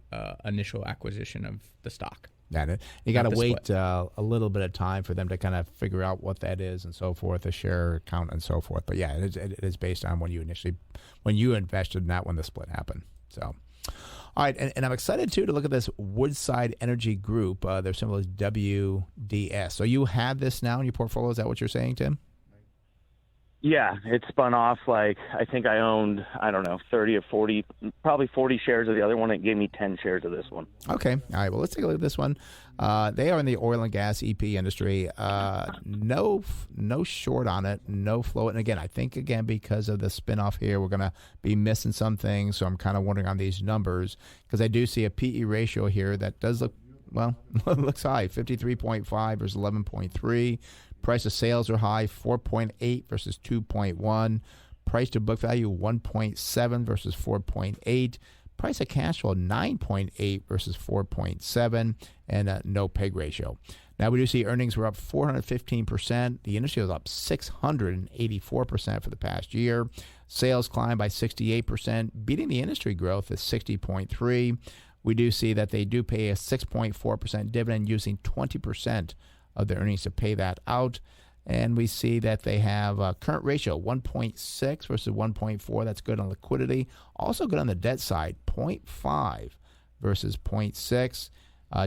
S3: initial acquisition of the stock.
S2: Yeah, you got to wait a little bit of time for them to kind of figure out what that is and so forth, the share count and so forth. But yeah, it is based on when you invested, not when the split happened. So, all right, and I'm excited too to look at this Woodside Energy Group. Their symbol is WDS. So you have this now in your portfolio. Is that what you're saying, Tim?
S5: Yeah, it spun off like I think I owned, I don't know, 30 or 40, probably 40 shares of the other one. It gave me 10 shares of this one.
S2: Okay. All right. Well, let's take a look at this one. They are in the oil and gas EP industry. No short on it, no float. And again, I think because of the spinoff here, we're going to be missing some things. So I'm kind of wondering on these numbers because I do see a PE ratio here that does look, well, looks high, 53.5 versus 11.3. Price of sales are high, 4.8 versus 2.1. Price to book value, 1.7 versus 4.8. Price of cash flow, 9.8 versus 4.7, and no PEG ratio. Now we do see earnings were up 415%. The industry was up 684% for the past year. Sales climbed by 68%, beating the industry growth at 60.3. We do see that they do pay a 6.4% dividend using 20% of the earnings to pay that out. And we see that they have a current ratio 1.6 versus 1.4. That's good on liquidity. Also good on the debt side, 0.5 versus 0.6.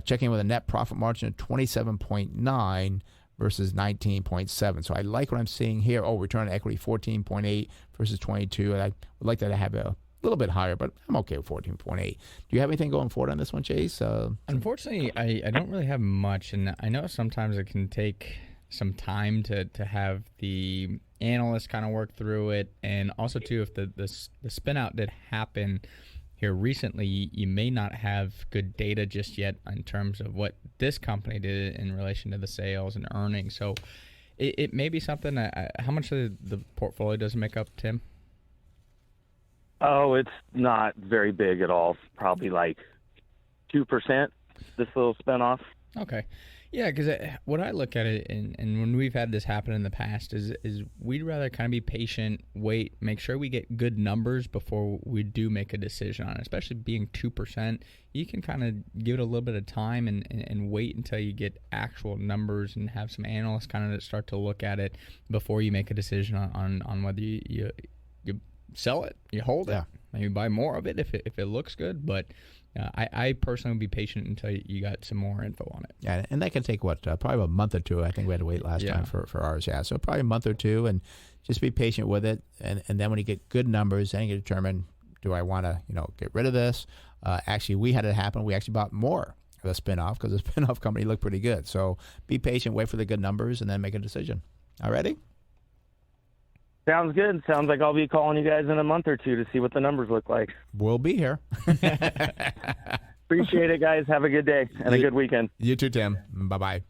S2: Checking with a net profit margin of 27.9 versus 19.7. So I like what I'm seeing here. Oh, return on equity 14.8 versus 22. And I would like that to have a little bit higher, but I'm okay with 14.8. Do you have anything going forward on this one, Chase?
S3: Unfortunately, I don't really have much, and I know sometimes it can take some time to have the analysts kind of work through it, and also too if the spin out did happen here recently, you may not have good data just yet in terms of what this company did in relation to the sales and earnings. So it may be something that how much of the portfolio does it make up, Tim?
S5: Oh, it's not very big at all. Probably like 2%, this little spinoff.
S3: Okay. Yeah, because what I look at it, and when we've had this happen in the past, is we'd rather kind of be patient, wait, make sure we get good numbers before we do make a decision on it. Especially being 2%, you can kind of give it a little bit of time and wait until you get actual numbers and have some analysts kind of start to look at it before you make a decision on whether you sell it, you hold it, maybe buy more of it if it looks good. But I personally would be patient until you got some more info on it. Yeah,
S2: and that can take probably a month or two. I think we had to wait last time for ours. Yeah, so probably a month or two, and just be patient with it. And then when you get good numbers, then you can determine, do I want to get rid of this? Actually, we had it happen. We actually bought more of the spinoff because the spinoff company looked pretty good. So be patient, wait for the good numbers, and then make a decision. All righty?
S5: Sounds good. Sounds like I'll be calling you guys in a month or two to see what the numbers look like.
S2: We'll be here.
S5: Appreciate it, guys. Have a good day and a good weekend.
S2: You too, Tim. Bye-bye.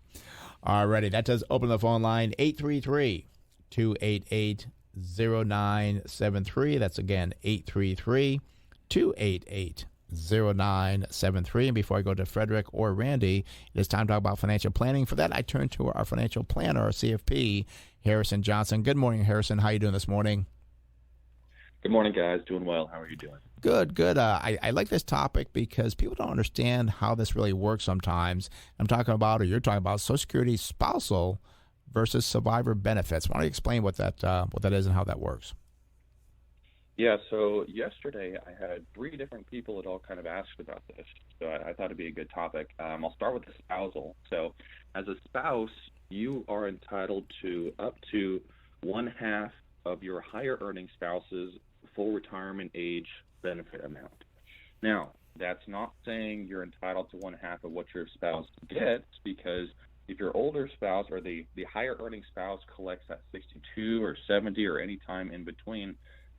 S2: All righty. That does open the phone line, 833-288-0973. That's, again, 833-288-0973. And before I go to Frederick or Randy, it is time to talk about financial planning. For that, I turn to our financial planner, our CFP, Harrison Johnson. Good morning, Harrison. How are you doing this morning?
S6: Good morning, guys. Doing well. How are you doing?
S2: Good. I like this topic because people don't understand how this really works sometimes. I'm talking about, or you're talking about, Social Security spousal versus survivor benefits. Why don't you explain what that is and how that works?
S6: Yeah, so yesterday I had 3 different people that all kind of asked about this, so I thought it'd be a good topic. I'll start with the spousal. So as a spouse, you are entitled to up to 1/2 of your higher earning spouse's full retirement age benefit amount. Now, that's not saying you're entitled to 1/2 of what your spouse gets, because if your older spouse or the higher earning spouse collects at 62 or 70 or any time in between,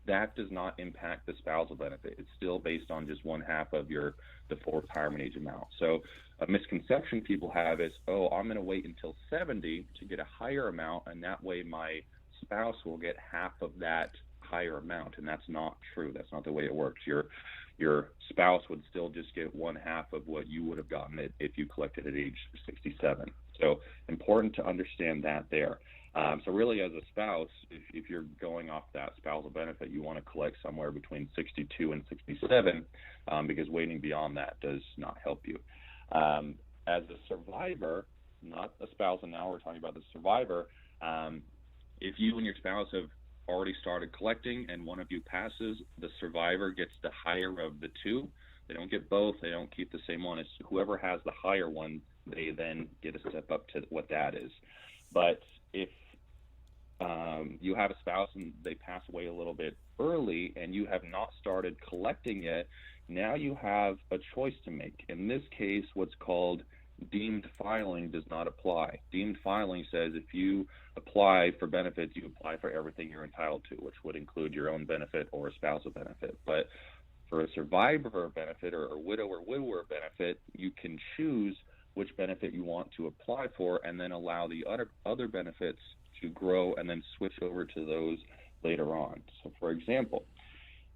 S6: that does not impact the spousal benefit. It's still based on just 1/2 of the full retirement age amount. So a misconception people have is, I'm going to wait until 70 to get a higher amount, and that way my spouse will get half of that higher amount, and that's not true. That's not the way it works. Your spouse would still just get one half of what you would have gotten it if you collected at age 67. So important to understand that there. So really, as a spouse, if you're going off that spousal benefit, you want to collect somewhere between 62 and 67, because waiting beyond that does not help you. As a survivor, not a spouse, and now we're talking about the survivor, if you and your spouse have already started collecting and one of you passes, the survivor gets the higher of the two. They don't get both. They don't keep the same one. It's whoever has the higher one, they then get a step up to what that is. But if you have a spouse and they pass away a little bit early and you have not started collecting yet, now you have a choice to make. In this case, what's called deemed filing does not apply. Deemed filing says if you apply for benefits, you apply for everything you're entitled to, which would include your own benefit or a spousal benefit. But for a survivor benefit or a widow or widower benefit, you can choose which benefit you want to apply for and then allow the other benefits to grow and then switch over to those later on. So for example,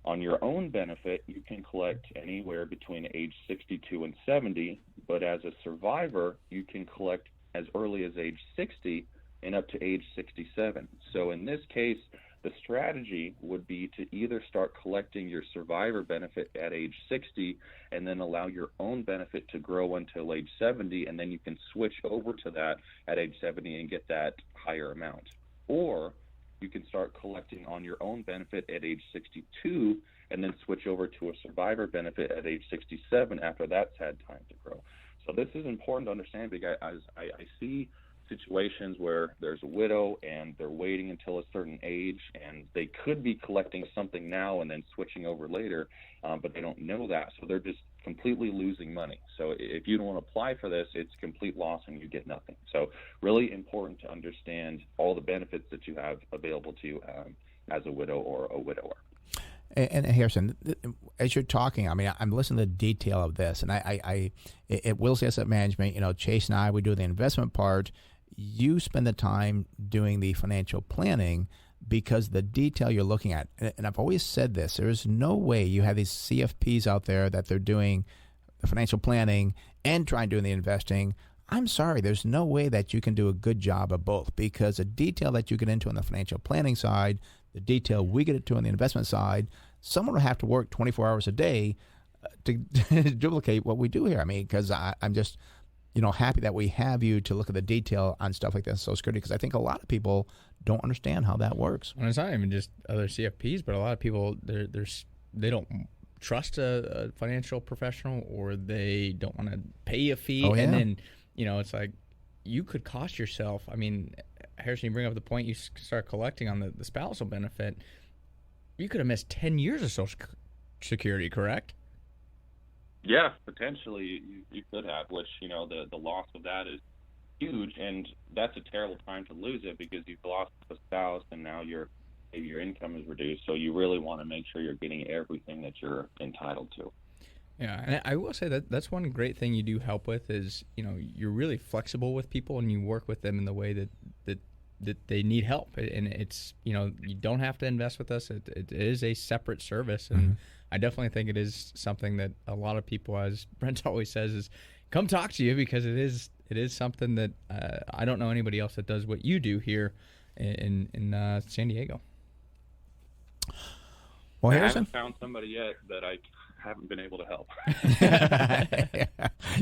S6: on your own benefit, you can collect anywhere between age 62 and 70, but as a survivor, you can collect as early as age 60 and up to age 67. So in this case, the strategy would be to either start collecting your survivor benefit at age 60 and then allow your own benefit to grow until age 70, and then you can switch over to that at age 70 and get that higher amount. Or you can start collecting on your own benefit at age 62 and then switch over to a survivor benefit at age 67 after that's had time to grow. So this is important to understand because I see situations where there's a widow and they're waiting until a certain age and they could be collecting something now and then switching over later, but they don't know that. So they're just completely losing money. So if you don't apply for this, it's complete loss and you get nothing. So really important to understand all the benefits that you have available to you as a widow or a widower.
S2: And Harrison, as you're talking, I mean, I'm listening to the detail of this, and I at Wills Asset Management, Chase and I, we do the investment part. You spend the time doing the financial planning because the detail you're looking at, and I've always said this, there is no way you have these CFPs out there that they're doing the financial planning and trying to do the investing. I'm sorry, there's no way that you can do a good job of both because the detail that you get into on the financial planning side, the detail we get into on the investment side, someone will have to work 24 hours a day to duplicate what we do here. I mean, because I'm just, happy that we have you to look at the detail on stuff like that, Social Security, because I think a lot of people don't understand how that works.
S3: And it's not even just other CFPs, but a lot of people, they don't trust a financial professional or they don't want to pay a fee.
S2: Oh, yeah.
S3: And then, it's like you could cost yourself. I mean, Harrison, you bring up the point you start collecting on the spousal benefit. You could have missed 10 years of Social Security, correct?
S6: Yeah, potentially you could have, which, the loss of that is huge, and that's a terrible time to lose it because you've lost a spouse and now your income is reduced. So you really want to make sure you're getting everything that you're entitled to.
S3: Yeah, and I will say that's one great thing you do help with is, you're really flexible with people and you work with them in the way that they need help. And it's, you don't have to invest with us. It is a separate service. And
S2: Mm-hmm.
S3: I definitely think it is something that a lot of people, as Brent always says, is come talk to you because it is something that I don't know anybody else that does what you do here in San Diego.
S2: Well,
S6: I
S2: Harrison?
S6: haven't found somebody yet that I haven't been able to help.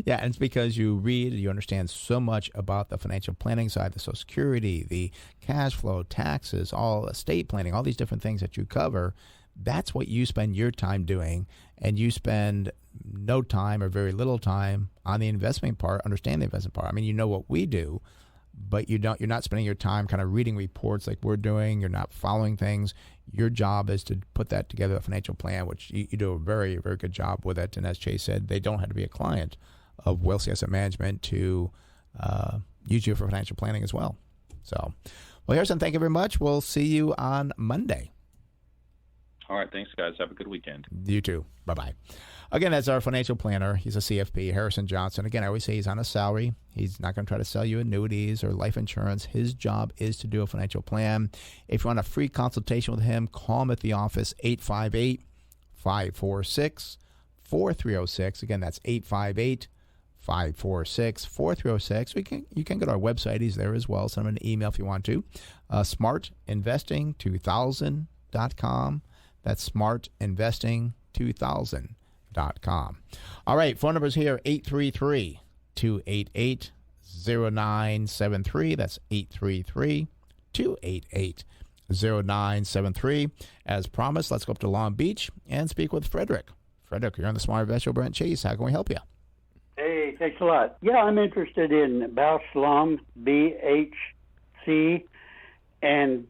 S2: Yeah, and it's because you read, you understand so much about the financial planning side, the Social Security, the cash flow, taxes, all estate planning, all these different things that you cover. That's what you spend your time doing, and you spend no time or very little time on the investment part, understand the investment part. I mean, you know what we do, but you're not spending your time kind of reading reports like we're doing. You're not following things. Your job is to put that together, a financial plan, which you do a very, very good job with it. And as Chase said, they don't have to be a client of Wealth Asset Management to use you for financial planning as well. So, well, Harrison, thank you very much. We'll see you on Monday.
S6: All right. Thanks, guys. Have a good weekend.
S2: You too. Bye-bye. Again, that's our financial planner. He's a CFP, Harrison Johnson. Again, I always say he's on a salary. He's not going to try to sell you annuities or life insurance. His job is to do a financial plan. If you want a free consultation with him, call him at the office, 858-546-4306. Again, that's 858-546-4306. You can go to our website. He's there as well. Send him an email if you want to. Smartinvesting2000.com. That's smartinvesting2000.com. All right, phone numbers here, 833-288-0973. That's 833-288-0973. As promised, let's go up to Long Beach and speak with Frederick. Frederick, you're on the Smart Investor, Brent Chase. How can we help you?
S7: Hey, thanks a lot. Yeah, I'm interested in Bauschlam, BHC, and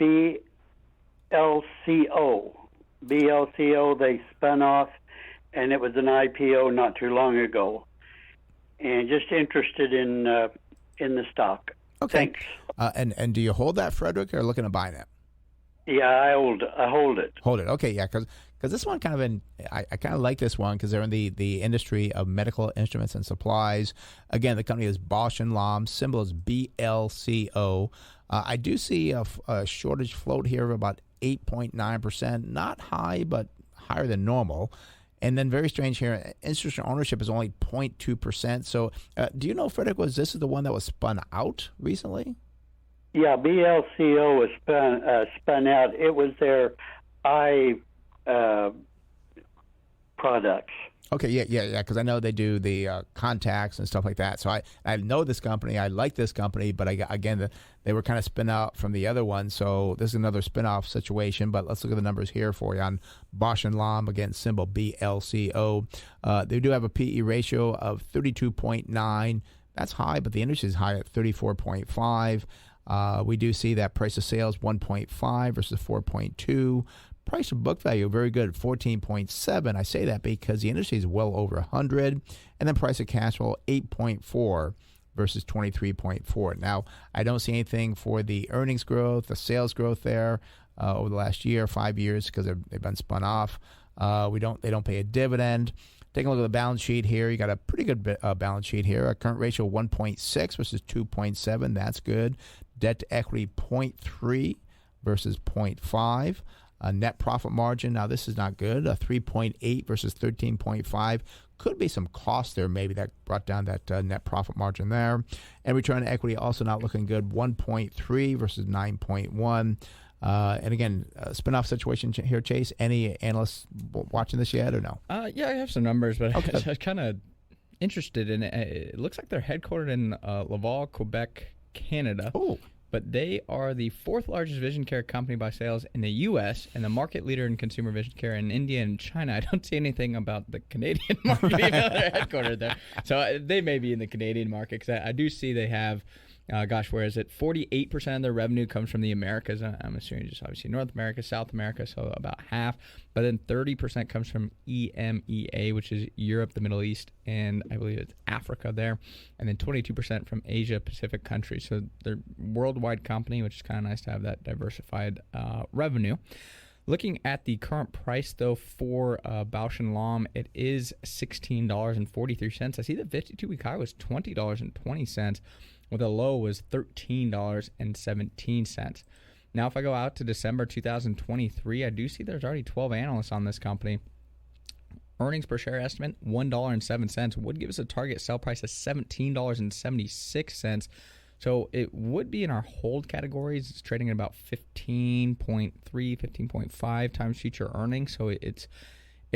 S7: BLCO. BLCO, they spun off, and it was an IPO not too long ago. And just interested in the stock.
S2: Okay.
S7: Thanks.
S2: And do you hold that, Frederick, or looking to buy that?
S7: Yeah, I hold it.
S2: Hold it. Okay, yeah, because this one kind of I kind of like this one because they're in the industry of medical instruments and supplies. Again, the company is Bausch & Lomb. Symbol is BLCO. I do see a shortage float here of about 8.9%. Not high, but higher than normal. And then very strange here, institutional ownership is only 0.2%. So do you know, Frederick, this is the one that was spun out recently?
S7: Yeah, BLCO was spun out. It was their eye products.
S2: Okay, yeah, because I know they do the contacts and stuff like that. So I know this company. I like this company, but they were kind of spin out from the other one. So this is another spin-off situation. But let's look at the numbers here for you on Bausch & Lomb. Again, symbol BLCO. They do have a PE ratio of 32.9. That's high, but the industry is high at 34.5. We do see that price of sales 1.5 versus 4.2. Price to book value, very good, 14.7. I say that because the industry is well over 100. And then price of cash flow, 8.4 versus 23.4. Now, I don't see anything for the earnings growth, the sales growth there over the last year, 5 years, because they've been spun off. They don't pay a dividend. Taking a look at the balance sheet here, you got a pretty good balance sheet here. A current ratio 1.6 versus 2.7. That's good. Debt to equity 0.3 versus 0.5. Net profit margin, now this is not good, 3.8 versus 13.5. Could be some cost there maybe that brought down that net profit margin there. And return on equity also not looking good, 1.3 versus 9.1. And again, spin-off situation here, Chase. Any analysts watching this yet or no?
S3: Yeah, I have some numbers, but
S2: okay.
S3: I was kind of interested in it. It looks like they're headquartered in Laval, Quebec, Canada.
S2: Oh.
S3: But they are the fourth largest vision care company by sales in the U.S. and the market leader in consumer vision care in India and China. I don't see anything about the Canadian market. They're headquartered there. So they may be in the Canadian market because I do see they have, where is it? 48% of their revenue comes from the Americas. I'm assuming just obviously North America, South America, so about half. But then 30% comes from EMEA, which is Europe, the Middle East, and I believe it's Africa there. And then 22% from Asia Pacific countries. So they're a worldwide company, which is kind of nice to have that diversified revenue. Looking at the current price, though, for Bausch & Lomb, it is $16.43. I see the 52-week high was $20.20, with a low was $13.17. Now, if I go out to December 2023, I do see there's already 12 analysts on this company. Earnings per share estimate, $1.07, would give us a target sell price of $17.76. So it would be in our hold categories. It's trading at about 15.3, 15.5 times future earnings. So it's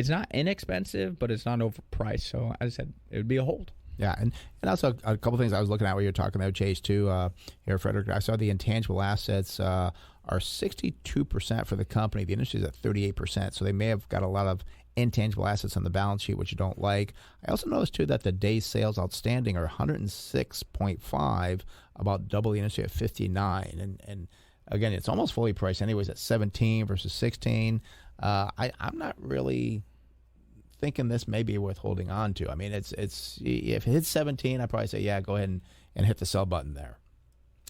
S3: not inexpensive, but it's not overpriced. So as I said, it would be a hold.
S2: Yeah, and also a couple things I was looking at while you were talking there, Chase, too, here, Frederick. I saw the intangible assets are 62% for the company. The industry is at 38%, so they may have got a lot of intangible assets on the balance sheet, which you don't like. I also noticed, too, that the days sales outstanding are 106.5, about double the industry at 59. And again, it's almost fully priced anyways at 17 versus 16. I'm not really thinking this may be worth holding on to. I mean, it's if it hits 17, I'd probably say, yeah, go ahead and hit the sell button there.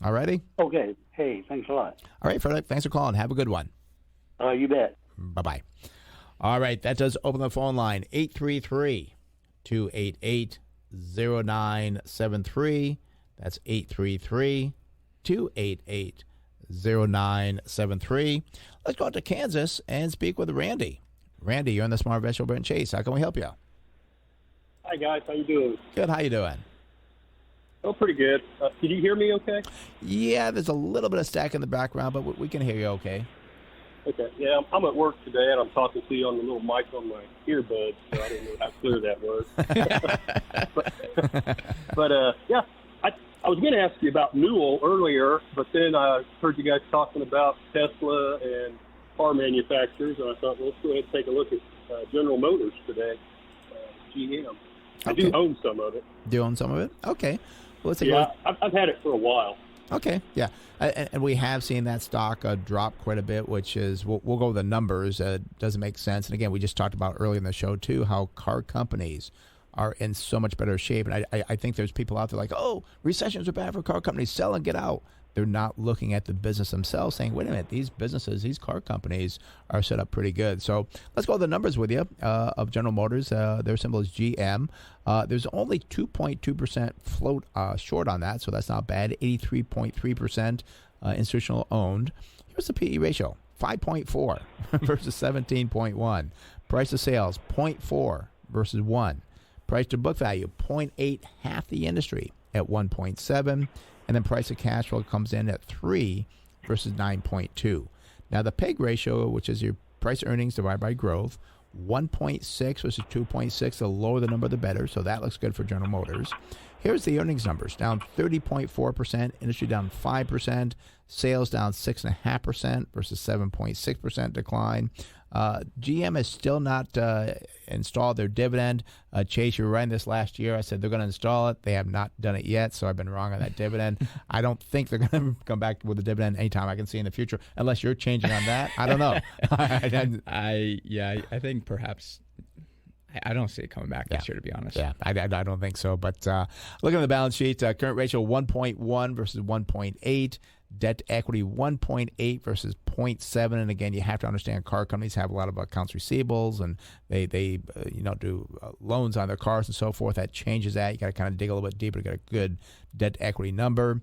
S2: All righty?
S7: Okay. Hey, thanks a lot.
S2: All right, Frederick, thanks for calling. Have a good one.
S7: You bet.
S2: Bye-bye. All right, that does open the phone line, 833-288-0973. That's 833-288-0973. Let's go out to Kansas and speak with Randy. Randy, you're on the Smart Investment Brent Chase. How can we help you?
S8: Hi, guys. How you doing?
S2: Good. How you doing?
S8: Oh, pretty good. Can you hear me okay?
S2: Yeah, there's a little bit of stack in the background, but we can hear you okay.
S8: Okay. Yeah, I'm at work today, and I'm talking to you on the little mic on my earbuds, so I didn't know how clear that was. but yeah, I was going to ask you about Newell earlier, but then I heard you guys talking about Tesla and car manufacturers, and I thought, well, let's go ahead and take a look at General Motors today, GM. I do own some of it.
S2: Do you own some of it? Okay. Well, let's take
S8: yeah, I've had it for a while.
S2: Okay, yeah, and we have seen that stock drop quite a bit, which is we'll go with the numbers. Doesn't make sense. And again, we just talked about earlier in the show too how car companies are in so much better shape. And I think there's people out there like, oh, recessions are bad for car companies. Sell and get out. They're not looking at the business themselves, saying, wait a minute, these businesses, these car companies are set up pretty good. So let's go with the numbers with you of General Motors. Their symbol is GM. There's only 2.2% float short on that, so that's not bad. 83.3% institutional owned. Here's the PE ratio, 5.4 versus 17.1. Price to sales, 0.4 versus 1. Price to book value, 0.8, half the industry at 1.7. And then price of cash flow comes in at 3 versus 9.2. Now the PEG ratio, which is your price earnings divided by growth, 1.6 versus 2.6. The lower the number, the better. So that looks good for General Motors. Here's the earnings numbers. Down 30.4%. Industry down 5%. Sales down 6.5% versus 7.6% decline. GM has still not installed their dividend. Chase, you were writing this last year. I said they're going to install it. They have not done it yet, so I've been wrong on that dividend. I don't think they're going to come back with a dividend anytime I can see in the future, unless you're changing on that. I don't know.
S3: I think perhaps I don't see it coming back this year, to be honest.
S2: Yeah, I don't think so. But looking at the balance sheet, current ratio 1.1 versus 1.8. Debt to equity 1.8 versus 0.7. And again, you have to understand car companies have a lot of accounts receivables, and they do loans on their cars and so forth. That changes that. You got to kind of dig a little bit deeper to get a good debt to equity number.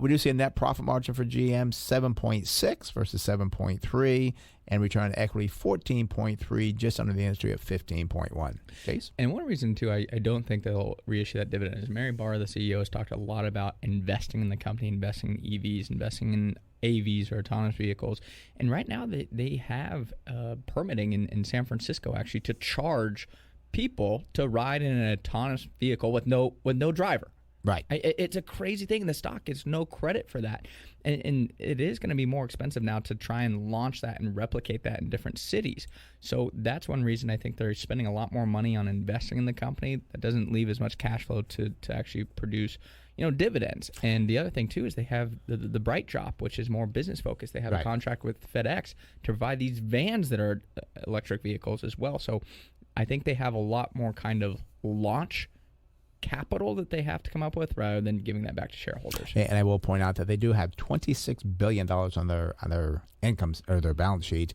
S2: We do see a net profit margin for GM 7.6 versus 7.3, and return on equity 14.3, just under the industry at 15.1. Case?
S3: And one reason too, I don't think they'll reissue that dividend is Mary Barra, the CEO, has talked a lot about investing in the company, investing in EVs, investing in AVs or autonomous vehicles. And right now they have permitting in San Francisco actually to charge people to ride in an autonomous vehicle with no driver.
S2: Right.
S3: It's a crazy thing. The stock gets no credit for that. And it is going to be more expensive now to try and launch that and replicate that in different cities. So that's one reason I think they're spending a lot more money on investing in the company. That doesn't leave as much cash flow to actually produce dividends. And the other thing, too, is they have the Bright Drop, which is more business focused. They have a contract with FedEx to provide these vans that are electric vehicles as well. So I think they have a lot more kind of launch capital that they have to come up with rather than giving that back to shareholders.
S2: And I will point out that they do have $26 billion on their incomes or their balance sheet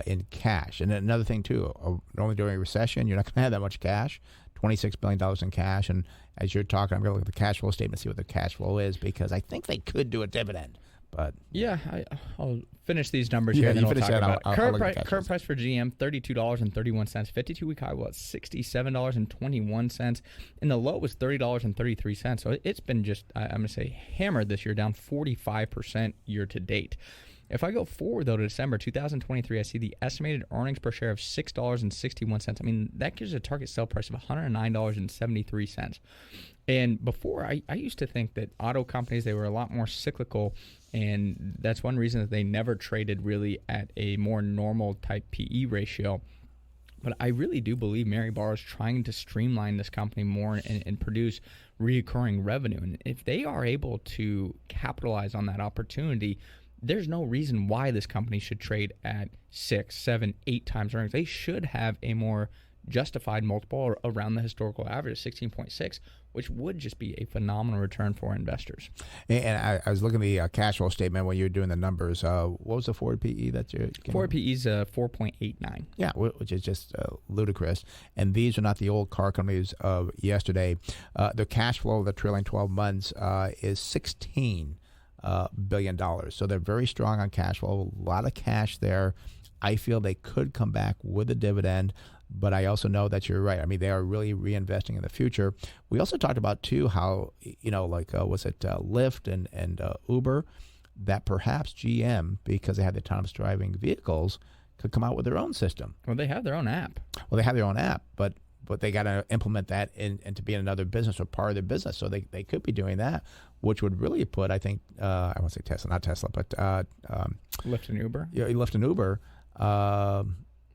S2: in cash. And another thing too, normally during a recession, you're not going to have that much cash. $26 billion in cash. And as you're talking, I'm going to look at the cash flow statement, see what the cash flow is, because I think they could do a dividend. But
S3: yeah, I'll finish these numbers here.
S2: Yeah,
S3: and then
S2: you
S3: we'll
S2: finish
S3: talk
S2: that.
S3: About current price for GM, $32.31. 52-week high was $67.21, and the low was $30.33. So it's been just, I'm going to say, hammered this year, down 45% year to date. If I go forward, though, to December 2023, I see the estimated earnings per share of $6.61. I mean, that gives a target sell price of $109.73. And before, I used to think that auto companies, they were a lot more cyclical, and that's one reason that they never traded really at a more normal type PE ratio. But I really do believe Mary Barra is trying to streamline this company more and produce recurring revenue. And if they are able to capitalize on that opportunity, there's no reason why this company should trade at 6, 7, 8 times earnings. They should have a more justified multiple around the historical average of 16.6, which would just be a phenomenal return for investors.
S2: And I was looking at the cash flow statement when you were doing the numbers. What was the forward PE that you
S3: forward PE is 4.89.
S2: Yeah, which is just ludicrous. And these are not the old car companies of yesterday. The cash flow of the trailing 12 months is $16 billion. So they're very strong on cash flow. A lot of cash there. I feel they could come back with a dividend. But I also know that you're right. I mean, they are really reinvesting in the future. We also talked about, too, how, was it Lyft and Uber, that perhaps GM, because they have the autonomous driving vehicles, could come out with their own system.
S3: Well, they have their own app.
S2: Well, they have their own app, but they got to implement that and to be in another business or part of their business. So they could be doing that, which would really put, I think, I won't say Tesla, not Tesla, but
S3: Lyft and Uber.
S2: Yeah, Lyft and Uber.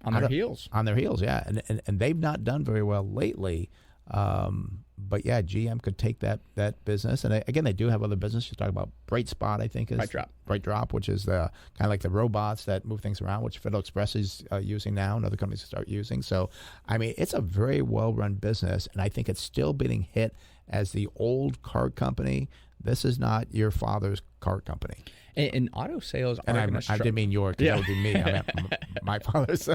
S3: On their heels.
S2: On their heels, yeah. And they've not done very well lately. But, yeah, GM could take that business. And, again, they do have other business. You talk about Bright Spot, I think. Bright Drop, which is kind of like the robots that move things around, which Federal Express is using now and other companies start using. So, I mean, it's a very well-run business, and I think it's still being hit as the old car company. This is not your father's car company.
S3: And auto sales are going to
S2: I didn't mean yours, because that would be me. I meant my father's.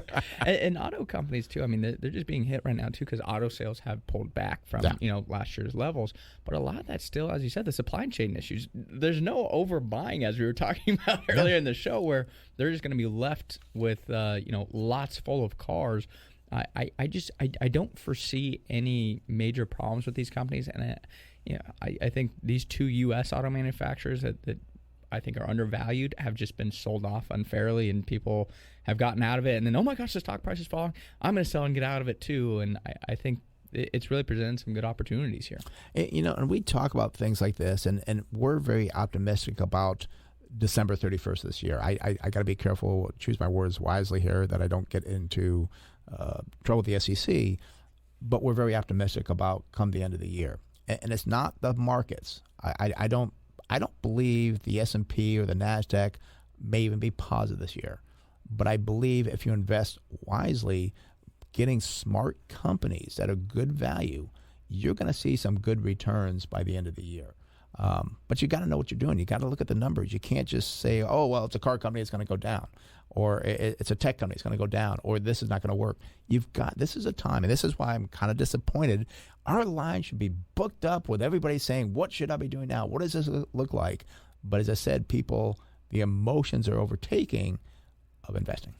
S3: and auto companies, too. I mean, they're just being hit right now, too, because auto sales have pulled back from, last year's levels. But a lot of that still, as you said, the supply chain issues. There's no overbuying, as we were talking about earlier in the show, where they're just going to be left with, lots full of cars. I don't foresee any major problems with these companies. And I think these two U.S. auto manufacturers that I think are undervalued have just been sold off unfairly, and people have gotten out of it. And then, oh my gosh, the stock price is falling. I'm going to sell and get out of it too. And I think it's really presented some good opportunities here.
S2: And we talk about things like this, and we're very optimistic about December 31st this year. I got to be careful, choose my words wisely here, that I don't get into trouble with the SEC, but we're very optimistic about come the end of the year. And it's not the markets. I don't believe the S&P or the NASDAQ may even be positive this year. But I believe if you invest wisely, getting smart companies that are good value, you're going to see some good returns by the end of the year. But you got to know what you're doing. You got to look at the numbers. You can't just say, oh, well, it's a car company, it's going to go down. Or it's a tech company, it's going to go down. Or this is not going to work. This is a time, and this is why I'm kind of disappointed. Our line should be booked up with everybody saying, what should I be doing now? What does this look like? But as I said, the emotions are overtaking of investing.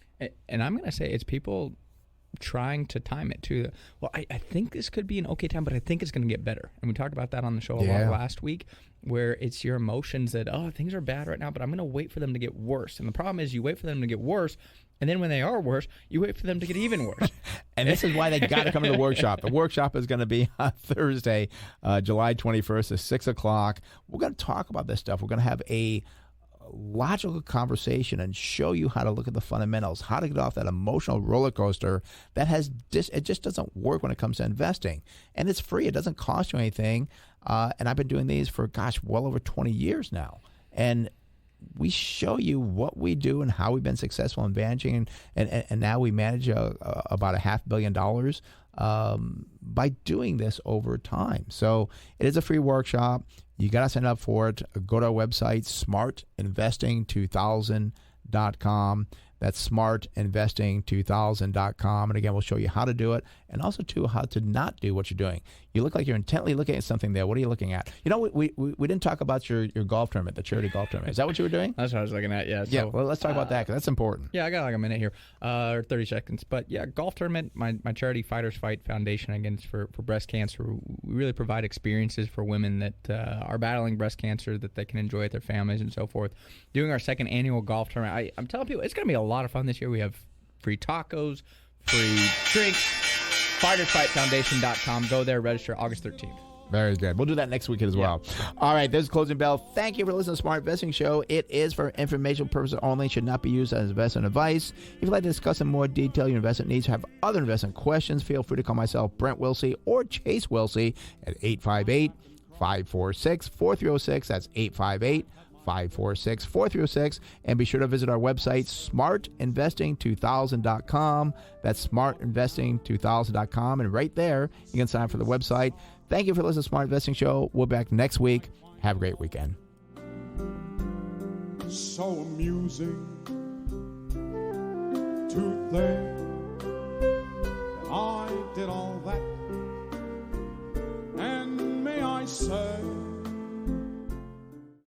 S3: And I'm going to say it's people trying to time it too. Well, I think this could be an okay time, but I think it's going to get better. And we talked about that on the show a lot last week, where it's your emotions that, oh, things are bad right now, but I'm going to wait for them to get worse. And the problem is you wait for them to get worse, and then when they are worse, you wait for them to get even worse.
S2: And this is why they got to come to the workshop. The workshop is going to be on Thursday, July 21st at 6 o'clock. We're going to talk about this stuff. We're going to have a logical conversation and show you how to look at the fundamentals, how to get off that emotional roller coaster that it just doesn't work when it comes to investing. And it's free. It doesn't cost you anything. And I've been doing these for, well over 20 years now. And we show you what we do and how we've been successful in managing, and now we manage about $500 million by doing this over time. So it is a free workshop. You got to sign up for it. Go to our website, smartinvesting2000.com. That's smartinvesting2000.com. And again, we'll show you how to do it, and also, too, how to not do what you're doing. You look like you're intently looking at something there. What are you looking at? We didn't talk about your golf tournament, the charity golf tournament. Is that what you were doing?
S3: That's what I was looking at, yeah.
S2: Yeah, well, let's talk about that, because that's important.
S3: Yeah, I got like a minute here, or 30 seconds. But, yeah, golf tournament, my charity Fighters Fight Foundation against for breast cancer. We really provide experiences for women that are battling breast cancer that they can enjoy with their families and so forth. Doing our second annual golf tournament. I'm telling people, it's going to be a lot of fun this year. We have free tacos, free drinks. FightersFightFoundation.com. Go there, register August 13th.
S2: Very good. We'll do that next weekend as well. All right, there's a closing bell. Thank you for listening to Smart Investing Show. It is for informational purposes only. Should not be used as investment advice. If you'd like to discuss in more detail your investment needs or have other investment questions, feel free to call myself, Brent Wilsey, or Chase Wilsey at 858-546-4306. That's 858 546-4306. And be sure to visit our website, smartinvesting2000.com. That's smartinvesting2000.com. And right there, you can sign up for the website. Thank you for listening to Smart Investing Show. We'll be back next week. Have a great weekend.
S9: So amusing to think